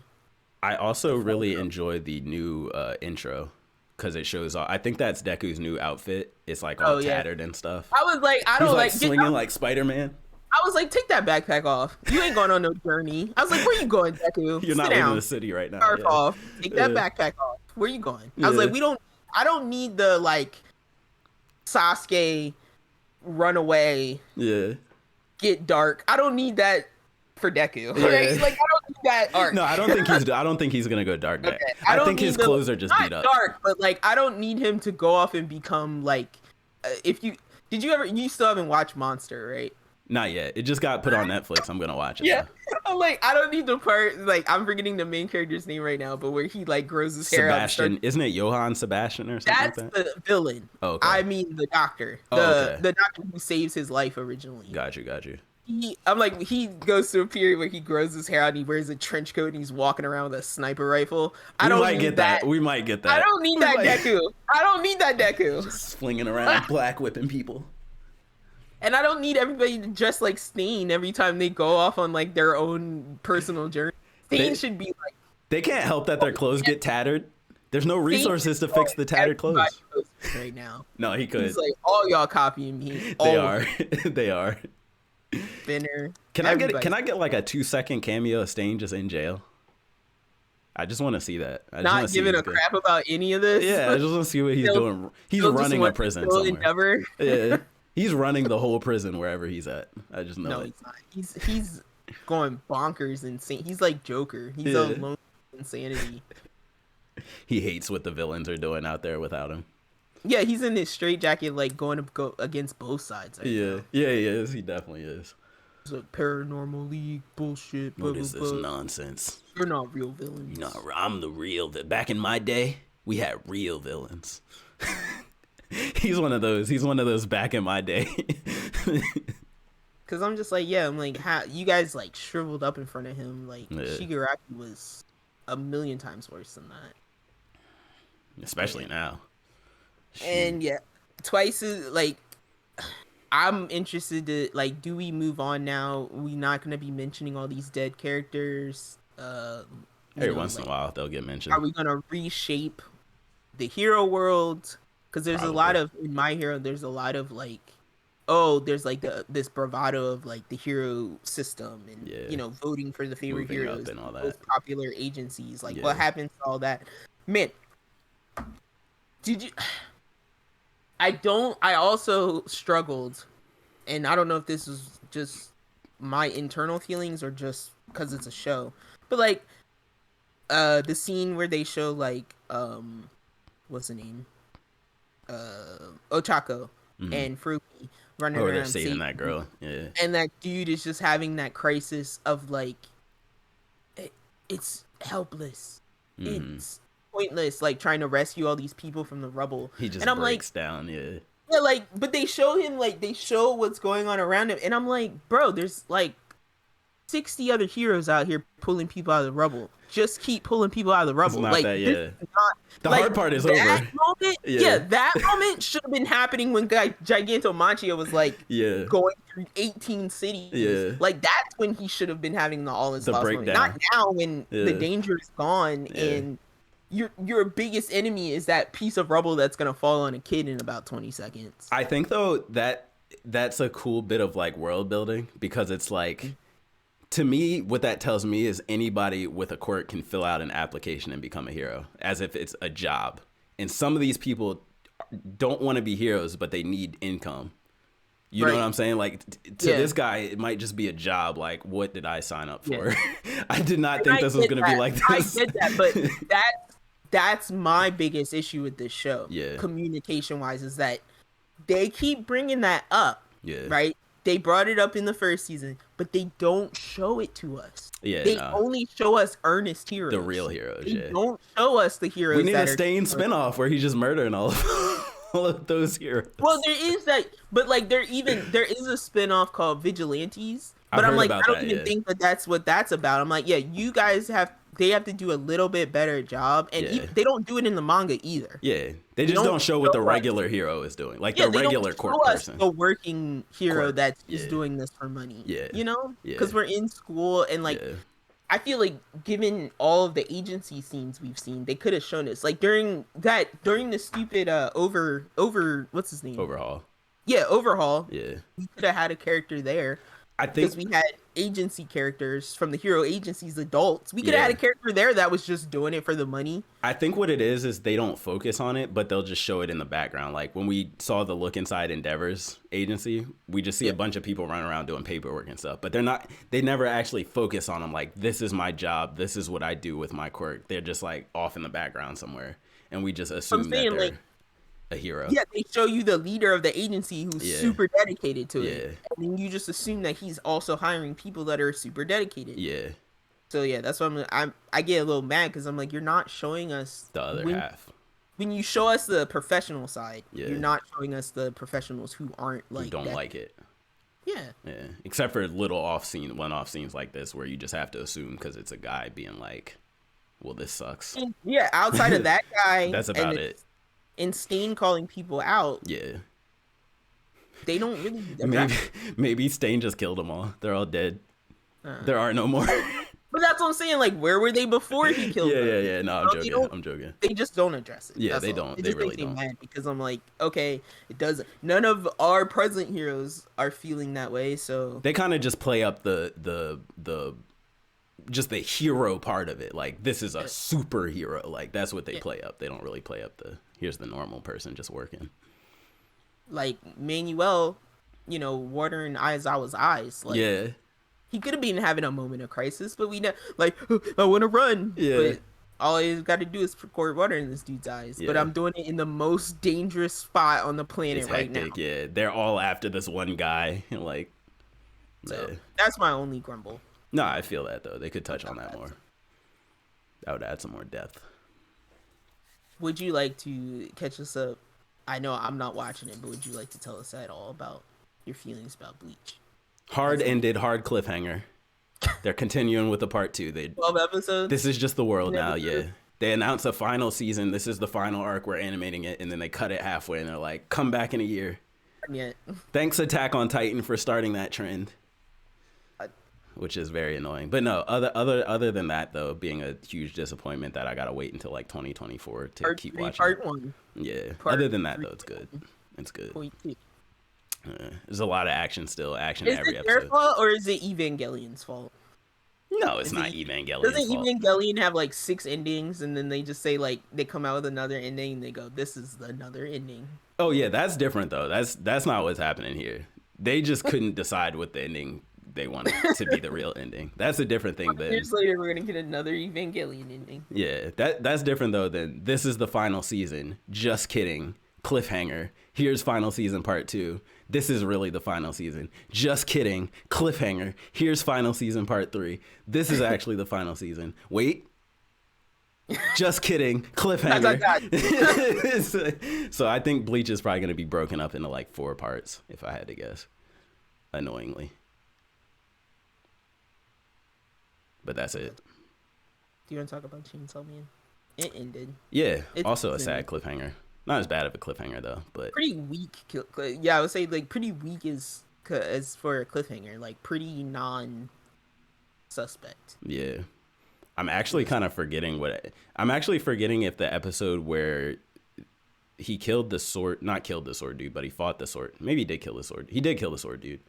I also really enjoy the new intro because it shows. I think that's Deku's new outfit. It's like all tattered and stuff. I was like, I don't like swinging like Spider-Man. I was like, take that backpack off. You ain't going on no journey. I was like, where you going, Deku? You're not leaving the city right now. Scarf off. Take that backpack off. Where you going? I was like, I don't need the like Sasuke run away. Yeah. Get dark. I don't need that for Deku. Right? Like I don't need that arc. No, I don't think he's gonna go dark. Okay. I think his clothes are just beat up. Dark, but like I don't need him to go off and become like you still haven't watched Monster, right? Not yet. It just got put on Netflix. I'm gonna watch it. Yeah. I'm like, I don't need the part, like, I'm forgetting the main character's name right now, but where he like grows his hair out. Sebastian, isn't it Johann Sebastian or something? That's the villain. Oh, okay. I mean the doctor. The doctor who saves his life originally. Got you. I'm like, he goes through a period where he grows his hair out and he wears a trench coat and he's walking around with a sniper rifle. We might get that. I don't need that Deku. Just flinging around, black whipping people. And I don't need everybody to dress like Stain every time they go off on like their own personal journey. Stain should be like. They can't help that their clothes get tattered. There's no resources to fix the tattered clothes right now. No, he could. He's like, all y'all copying me. They are. Spinner. Can I get like a 2-second cameo of Stain just in jail? I just want to see that. Not giving a crap about any of this. Yeah, I just want to see what he's doing. He's running a prison somewhere. Yeah. He's running the whole prison wherever he's at. I just know. No, he's not. He's going bonkers insane. He's like Joker. He's alone insanity. He hates what the villains are doing out there without him. Yeah, he's in his straitjacket, like going to go against both sides. Yeah, he is. He definitely is. It's a paranormal league bullshit. What is this nonsense? You're not real villains. No, I'm the real. Back in my day, we had real villains. He's one of those back in my day. Cause I'm just like, I'm like, how you guys like shriveled up in front of him? Like Shigaraki was a million times worse than that. Especially now. And Twice is like, I'm interested to like, do we move on now? We not gonna be mentioning all these dead characters. Every once in a while they'll get mentioned. Are we gonna reshape the hero world? Because there's a lot of in My Hero. There's a lot of like oh, there's like this bravado of like the hero system and voting for the favorite moving heroes up and all that. Most popular agencies. Like, Yeah. what happens to all that? Man, did you? I also struggled, and I don't know if this is just my internal feelings or just because it's a show, but like, the scene where they show like, what's the name? Ochako and Fruki running around they're saving that girl. Yeah. And that dude is just having that crisis of like, it's helpless. It's pointless, like trying to rescue all these people from the rubble. He just and I'm breaks like, down, yeah. Yeah, like, but they show him, like, they show what's going on around him, and I'm like, bro, there's like 60 other heroes out here pulling people out of the rubble. Just keep pulling people out of the rubble. It's not like that, yeah. The like, hard part is that over. Moment, that moment should have been happening when Gigantomachia was like going through 18 cities. Yeah. Like, that's when he should have been having the all is lost moment. Not now when the danger is gone and your biggest enemy is that piece of rubble that's gonna fall on a kid in about 20 seconds. I think though that's a cool bit of like world building, because it's like, to me, what that tells me is anybody with a quirk can fill out an application and become a hero, as if it's a job. And some of these people don't want to be heroes, but they need income. You know what I'm saying? Like, to this guy, it might just be a job. Like, what did I sign up for? I did not think this was going to be like this. I get that, but that's my biggest issue with this show. Communication wise, is that they keep bringing that up. Right? They brought it up in the first season, but they don't show it to us. They only show us earnest heroes. The real heroes, They don't show us the heroes. We need a Stain spinoff where he's just murdering all of those heroes. Well, there is that, but like there is a spinoff called Vigilantes. But I'm like, I don't even think that's what that's about. I'm like, you guys they have to do a little bit better job, and they don't do it in the manga either. They just don't show what the regular hero is doing, like the regular court person, the working hero that is doing this for money. You know, because we're in school, and like, I feel like given all of the agency scenes we've seen, they could have shown us like during the stupid what's his name, Overhaul. We could have had a character there. I think because we had agency characters from the hero agencies, adults. We could have had a character there that was just doing it for the money. I think what it is they don't focus on it, but they'll just show it in the background. Like when we saw the Look Inside Endeavor's agency, we just see a bunch of people running around doing paperwork and stuff. But they never actually focus on them. Like, this is my job. This is what I do with my quirk. They're just like off in the background somewhere. And we just assume that they're a hero. They show you the leader of the agency who's super dedicated to it. And then you just assume that he's also hiring people that are super dedicated. So that's why I get a little mad, because I'm like, you're not showing us the other half. When you show us the professional side, you're not showing us the professionals who aren't like who don't like it. Yeah. Except for little one-off scenes like this where you just have to assume because it's a guy being like, well, this sucks. And, outside of that guy, that's about it. And Stain calling people out. They don't really do maybe Stain just killed them all. They're all dead. There are no more. But that's what I'm saying. Like, where were they before he killed them? No, I'm joking. They just don't address it. They don't. They really don't. Mad because I'm like, okay, it doesn't. None of our present heroes are feeling that way. So they kind of just play up the just the hero part of it. Like, this is a superhero. Like, that's what they play up. They don't really play up here's the normal person just working. Like Manuel, watering Aizawa's eyes. Like, he could have been having a moment of crisis, but we know, like, I want to run. But all he's got to do is pour water in this dude's eyes. But I'm doing it in the most dangerous spot on the planet now. They're all after this one guy. Like, so that's my only grumble. No, I feel that though. They could touch on that more. That would add some more depth. Would you like to catch us up? I know I'm not watching it, but would you like to tell us at all about your feelings about Bleach? Hard cliffhanger. They're continuing with the part 2. 12 episodes? This is just the world now, They announce a final season. This is the final arc. We're animating it. And then they cut it halfway and they're like, come back in a year. Thanks, Attack on Titan, for starting that trend. Which is very annoying. But no, other than that, though, being a huge disappointment that I gotta wait until like 2024 to keep watching. Part 1. Other than that, though, it's good. It's good. There's a lot of action still. Action Is every it their episode. fault or is it Evangelion's fault? No, it's Is not it Evangelion's doesn't fault. Evangelion have like 6 endings and then they just say like they come out with another ending and they go, this is another ending? Oh yeah, that's different though. That's not what's happening here. They just couldn't decide what the ending they wanted to be the real ending. That's a different thing than Years later we're gonna get another Evangelion ending. yeah. That's different though than this is the final season. Just kidding. Cliffhanger. Here's final season part 2. This is really the final season. Just kidding. Cliffhanger. Here's final season part 3. This is actually the final season. Wait. Just kidding. Cliffhanger. So I think Bleach is probably going to be broken up into like 4 parts, if I had to guess. Annoyingly. But that's it. Do you want to talk about Chainsaw Man? It ended. Yeah. It's Also a sad cliffhanger. Not as bad of a cliffhanger though, but pretty weak. Yeah, I would say like pretty weak as for a cliffhanger. Like pretty non-suspect. yeah. I'm actually kind of forgetting I'm actually forgetting if the episode where he killed the sword, not killed the sword dude, but he fought the sword. Maybe he did kill the sword. He did kill the sword dude.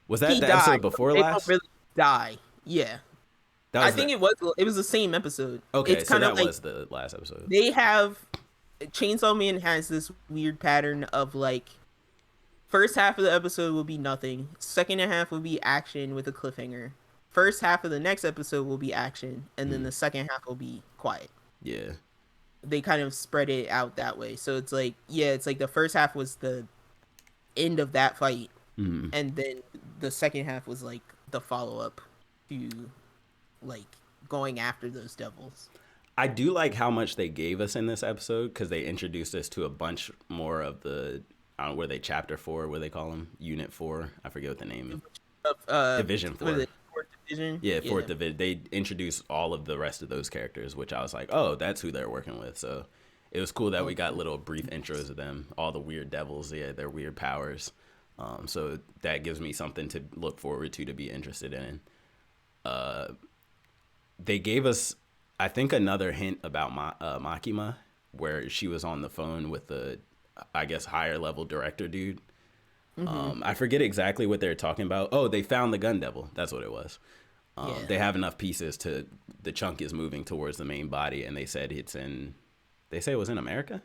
Was that the episode before last? They don't really die. Yeah. I think it was the same episode. Okay, it's so that like, was the last episode. They have Chainsaw Man has this weird pattern of like first half of the episode will be nothing, second half will be action with a cliffhanger. First half of the next episode will be action, and then the second half will be quiet. Yeah. They kind of spread it out that way. So it's like, yeah, it's like the first half was the end of that fight, and then the second half was like the follow-up to like going after those devils. I do like how much they gave us in this episode because they introduced us to a bunch more of the, I don't know, were they chapter 4, what they call them? Unit 4? I forget what the name is. Division 4. Fourth division? Yeah, fourth division. They introduced all of the rest of those characters, which I was like, oh, that's who they're working with. So it was cool that we got little brief intros of them, all the weird devils, yeah, their weird powers. So that gives me something to look forward to be interested in. They gave us, I think, another hint about Makima, where she was on the phone with the, I guess, higher level director dude. I forget exactly what they're talking about. Oh, they found the gun devil. That's what it was. They have enough pieces to, the chunk is moving towards the main body, and they said it was in America?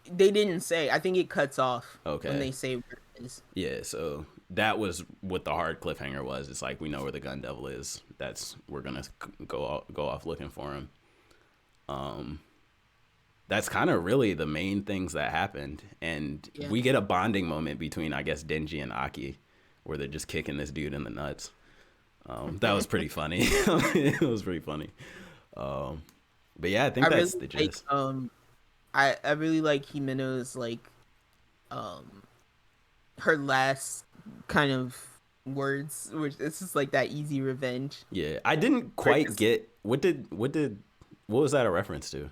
They didn't say. I think it cuts off when they say where it is. Yeah, so that was what the hard cliffhanger was. It's like, we know where the gun devil is. We're going to go off looking for him. That's kind of really the main things that happened. And we get a bonding moment between, I guess, Denji and Aki, where they're just kicking this dude in the nuts. That was pretty funny. It was pretty funny. But yeah, I think that's the gist. I really like Himeno's like her last kind of words, which this is like that easy revenge. Yeah, I didn't quite get what was that a reference to?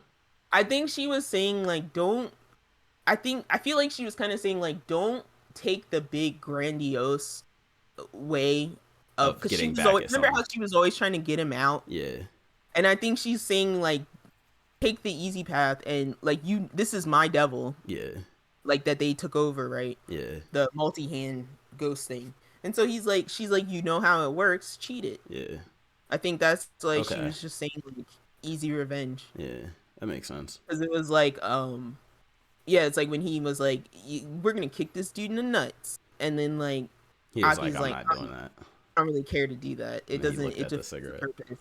I think she was saying like I feel like she was kind of saying like don't take the big grandiose way of, because she was always, remember how she was always trying to get him out. Yeah, and I think she's saying like take the easy path and like this is my devil. Yeah, like that they took over, right? Yeah, the multi-hand ghost thing. And so she's like, you know how it works, cheat it. Yeah, I think that's like she was just saying like easy revenge. Yeah, that makes sense. Because it was like it's like when he was like, we're gonna kick this dude in the nuts, and then like he was like, I'm not doing that. I don't really care to do that. It doesn't. It just purpose.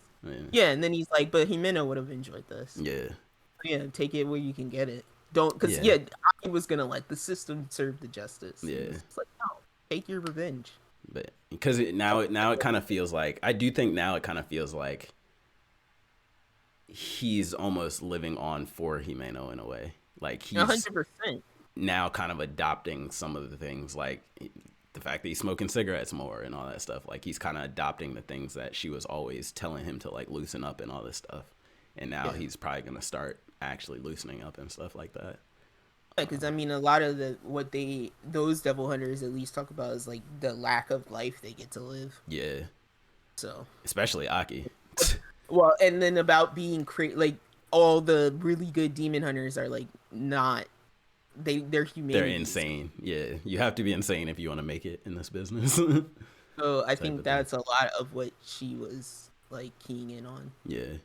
Yeah, and then he's like, but Himeno would have enjoyed this. Yeah, take it where you can get it. Don't, because I was gonna let the system serve the justice. Yeah, it's like, no, take your revenge. But because now it kind of feels like, I do think now it kind of feels like he's almost living on for Himeno in a way. Like he's 100% now kind of adopting some of the things, like the fact that he's smoking cigarettes more and all that stuff. Like he's kind of adopting the things that she was always telling him to like loosen up and all this stuff. And now he's probably going to start actually loosening up and stuff like that. Yeah, because I mean, a lot of those devil hunters at least talk about is like the lack of life they get to live. Yeah. So especially Aki. Well, and then about being like all the really good demon hunters are like not they're humane. They're insane. Yeah, you have to be insane if you want to make it in this business. So I think that's a lot of what she was like keying in on. Yeah.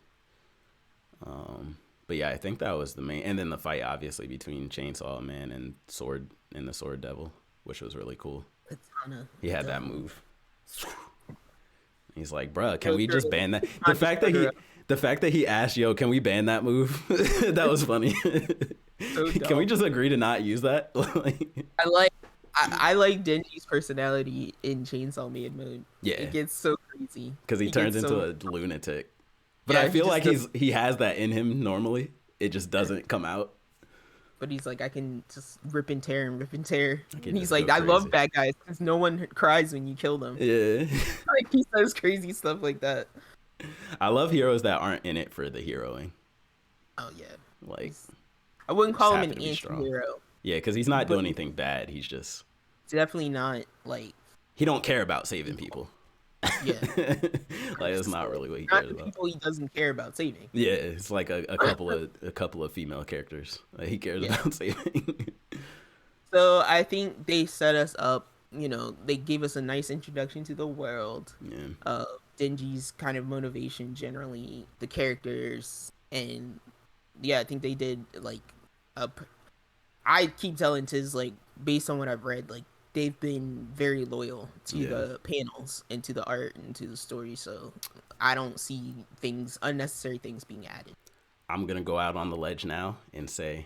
But yeah, I think that was the main, and then the fight obviously between Chainsaw Man and the Sword Devil, which was really cool. Katana. He had that move. He's like, bruh, can we just ban that? The fact that he asked, yo, can we ban that move? That was funny. So can we just agree to not use that? I like Denji's personality in Chainsaw Man mode. Yeah, it gets so crazy because he turns into a lunatic. But yeah, I feel like he has that in him normally. It just doesn't come out. But he's like, I can just rip and tear and rip and tear. And he's like, I love bad guys because no one cries when you kill them. Yeah. Like, he says crazy stuff like that. I love heroes that aren't in it for the heroing. Oh, yeah. Like, I wouldn't call him an anti-hero. Yeah, because he's not doing anything bad. He's just... Definitely not, like... He don't care about saving people. Yeah. Like, it's not really what he cares about. People he doesn't care about saving. Yeah, it's like a couple of female characters that he cares about saving. So I think they set us up, you know, they gave us a nice introduction to the world. Yeah. Denji's kind of motivation generally, the characters, and yeah, I think they did like I keep telling Tiz, like, based on what I've read, like, they've been very loyal to the panels and to the art and to the story, so I don't see unnecessary things being added. I'm gonna go out on the ledge now and say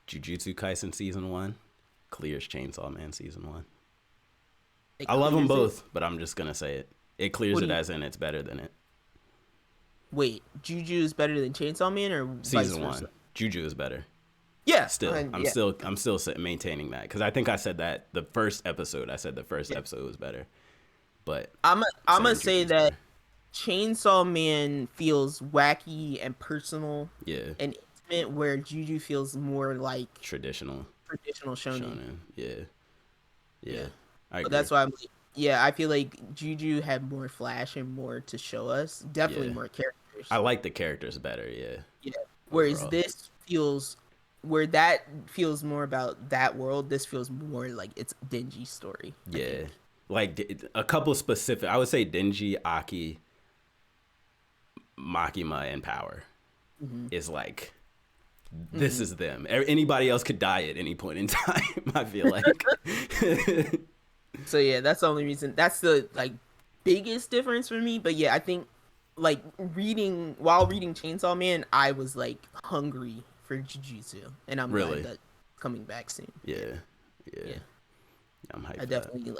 Jujutsu Kaisen Season 1 clears Chainsaw Man Season 1. I love them both, but I'm just gonna say it. It clears it as in it's better than it. Wait, Juju is better than Chainsaw Man, or Season 1? Juju is better. Yeah, still, I'm still maintaining that because I think I said that the first episode. I said the first episode was better, but I'm gonna say that Chainsaw Man feels wacky and personal, and intimate, where Juju feels more like traditional shonen. Yeah. That's why I feel like Juju had more flash and more to show us. Definitely more characters. I like the characters better. Yeah. Whereas this feels. Where that feels more about that world, this feels more like it's Denji's story. Yeah, like a couple specific. I would say Denji, Aki, Makima, and Power is like this is them. Anybody else could die at any point in time. I feel like. So yeah, that's the only reason. That's the like biggest difference for me. But yeah, I think like while reading Chainsaw Man, I was like hungry for Jujutsu, and I'm glad that's coming back soon. Yeah. I'm hyped. I definitely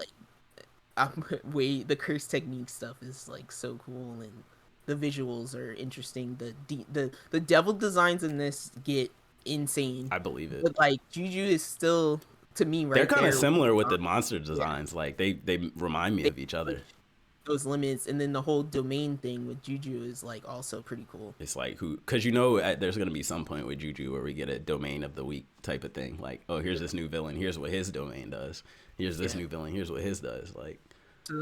the curse technique stuff is like so cool, and the visuals are interesting. The devil designs in this get insane. I believe it. But like Juju is still, to me, they're kind of similar with the monster designs. Like they remind me of each other. Those limits, and then the whole domain thing with Juju is like also pretty cool. It's like because there's gonna be some point with Juju where we get a domain of the week type of thing. Like, oh, here's this new villain, here's what his domain does. Here's this new villain, here's what his does. Like,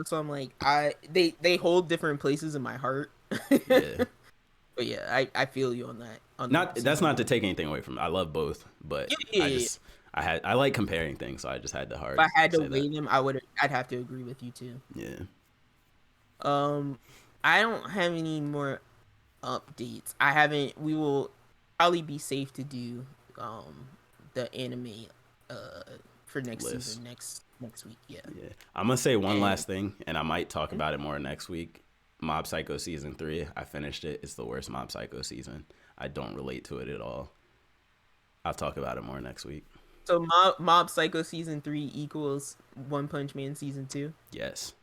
so I'm like, they hold different places in my heart. Yeah. But yeah, I feel you on that. That's not to take anything away from it. I love both, but I like comparing things, so I just had to hard. If I had to weigh them, I'd have to agree with you too. Yeah. I don't have any more updates. We will probably be safe to do the anime for next season next week. Yeah. I'm gonna say one last thing, and I might talk about it more next week. Mob Psycho season 3. I finished it. It's the worst Mob Psycho season. I don't relate to it at all. I'll talk about it more next week. So Mob Psycho season 3 equals One Punch Man season 2? Yes.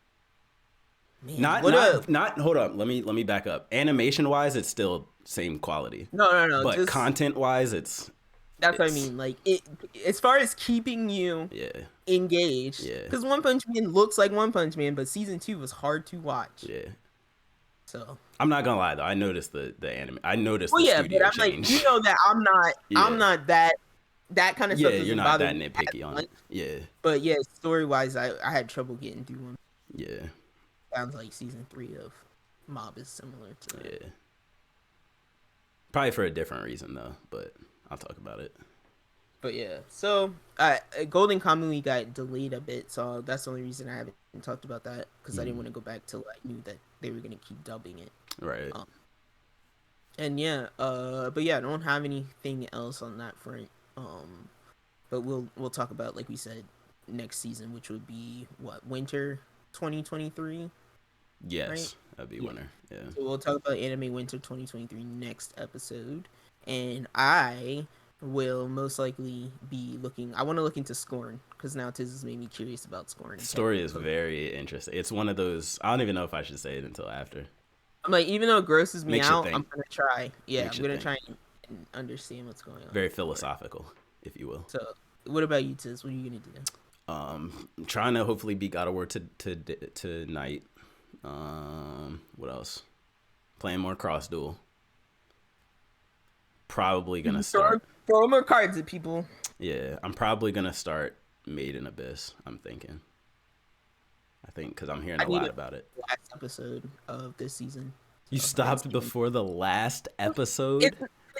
Man, not hold up. Let me back up. Animation wise, it's still same quality. No. But content wise, that's what I mean. Like it, as far as keeping you engaged. Yeah. Because One Punch Man looks like One Punch Man, but season 2 was hard to watch. Yeah. So I'm not gonna lie though. I noticed the anime. I noticed. Well, the studio but I'm change. like, you know that I'm not that kind of stuff. Yeah, you're not that nitpicky on it. Yeah. But yeah, story wise, I had trouble getting through one. Yeah. Sounds like season 3 of Mob is similar to that. Yeah. Probably for a different reason though, but I'll talk about it. But yeah, so Golden Kamuy got delayed a bit, so that's the only reason I haven't talked about that, because I didn't want to go back till I knew that they were gonna keep dubbing it. Right. And yeah, but yeah, I don't have anything else on that front. But we'll talk about, like we said, next season, which would be what, winter 2023. Yes, right? that'd be winter. Yeah. So we'll talk about anime winter 2023 next episode, and I will most likely be looking. I want to look into Scorn, because now Tiz has made me curious about Scorn. The story is very interesting. It's one of those. I don't even know if I should say it until after. I'm like, even though it grosses me Makes you out, think. I'm gonna try. Yeah, Makes I'm you gonna think. try and understand what's going on. Very philosophical, if you will. So, what about you, Tiz? What are you gonna do? I'm trying to hopefully beat God of War tonight. What else? Playing more Cross Duel. Probably gonna start. Throw more cards at people. Yeah, I'm probably gonna start Made in Abyss. I'm thinking. I think because I'm hearing a lot about it. Last episode of this season. You stopped before the last episode?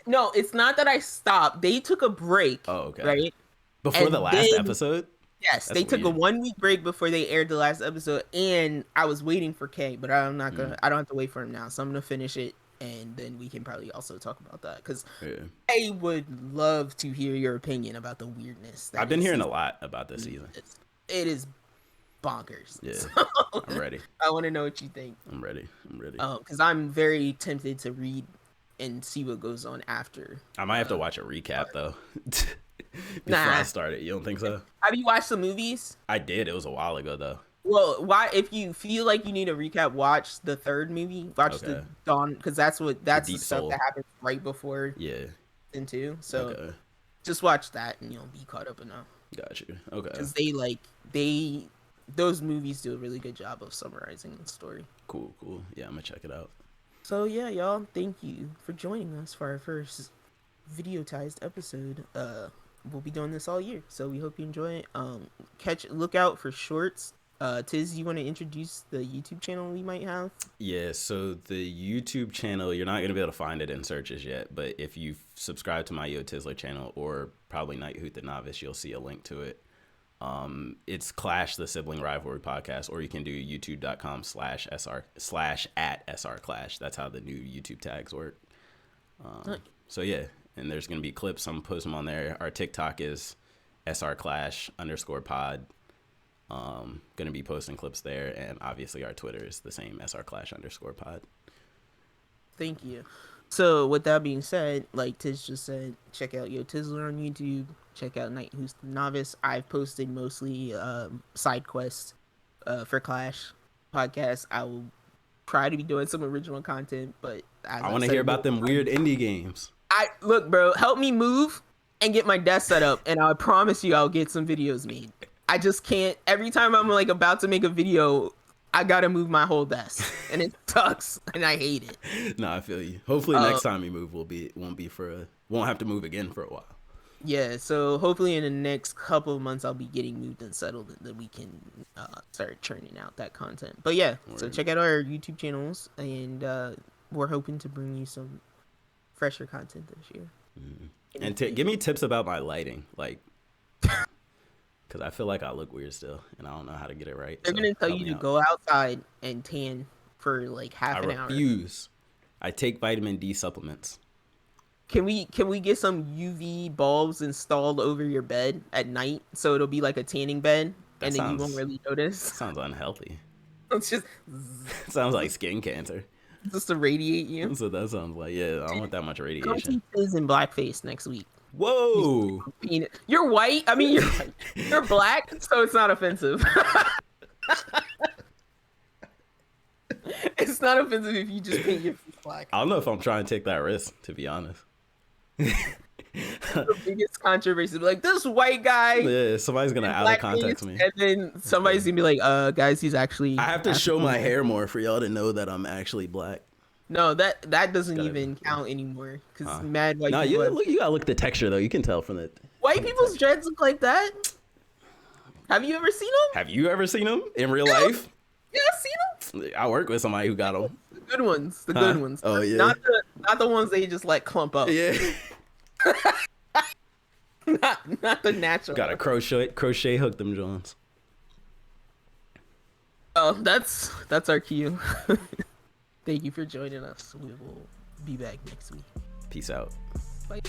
No, it's not that I stopped. They took a break. Oh, okay. Right? Before And the last then- episode? Yes, That's they took a weird. 1 week break before they aired the last episode, and I was waiting for K, but I'm not gonna. I don't have to wait for him now, so I'm gonna finish it, and then we can probably also talk about that, because Yeah. I would love to hear your opinion about the weirdness. I've been hearing a lot about this season. It is bonkers. Yeah. So, I'm ready. I want to know what you think. I'm ready. Because I'm very tempted to read and see what goes on after. I might have to watch a recap, though. Before Nah. I start it. You don't think so? Have you watched the movies? I did. It was a while ago, though. Well, why? If you feel like you need a recap, watch the third movie. Watch the Okay. Dawn, because that's the Deep stuff Soul. that happens right before Yeah. into. So Okay. just watch that, and you'll be caught up enough. Got you. Okay. Because those movies do a really good job of summarizing the story. Cool. Yeah, I'm going to check it out. So yeah, y'all, thank you for joining us for our first videotized episode. We'll be doing this all year, so we hope you enjoy it. Look out for shorts. Tiz, you want to introduce the YouTube channel we might have? Yeah, so the YouTube channel, you're not going to be able to find it in searches yet, but if you subscribe to my Yo Tizzler channel or probably Night Hoot the Novice, you'll see a link to it. It's Clash the Sibling Rivalry Podcast, or you can do youtube.com/SR Clash. That's how the new YouTube tags work. So yeah, and there's going to be clips. I'm posting them on there. Our TikTok is SR_Clash_pod. Going to be posting clips there, and obviously our Twitter is the same, SR_Clash_pod. Thank you. So with that being said, like Tiz just said, check out Yo Tizzler on YouTube. Check out Night Who's the Novice. I've posted mostly side quests for Clash podcast. I will try to be doing some original content, but I want to hear about them weird indie games. Look, bro, help me move and get my desk set up, and I promise you I'll get some videos made. I just can't. Every time I'm like about to make a video, I gotta move my whole desk, and it sucks, and I hate it. No, I feel you. Hopefully next time we move, won't have to move again for a while. Yeah, so hopefully in the next couple of months I'll be getting moved and settled, and then we can start churning out that content. But yeah, so check out our YouTube channels, and we're hoping to bring you some fresher content this year. And give me tips about my lighting, like, because I feel like I look weird still, and I don't know how to get it right. They're gonna tell you to go outside and tan for like half an hour. I refuse. I take vitamin D supplements. Can we get some UV bulbs installed over your bed at night, so it'll be like a tanning bed, and then you won't really notice? Sounds unhealthy. It's just Sounds like skin cancer. just to radiate you. That's what that sounds like. Yeah, I don't want that much Come radiation. see Tiz in blackface next week. Whoa! You're white. I mean, you're black, so it's not offensive. It's not offensive if you just paint your face black. I don't know if I'm trying to take that risk, to be honest. The biggest controversy, like this white guy. Yeah, somebody's gonna out of context me, and then somebody's gonna be like, guys, he's actually." I have to show my hair more for y'all to know that I'm actually black. No, that doesn't even count anymore, because mad white. No, people you gotta look at the texture though. You can tell from the white people's dreads look like that. Have you ever seen them? Have you ever seen them in real life? Yeah, I've seen them. I work with somebody who got them. The good ones. The good ones. Oh yeah. Not the ones they just like clump up. Yeah. not the natural. Got to crochet hook them Jones. Oh, that's our cue. Thank you for joining us. We will be back next week. Peace out. Bye.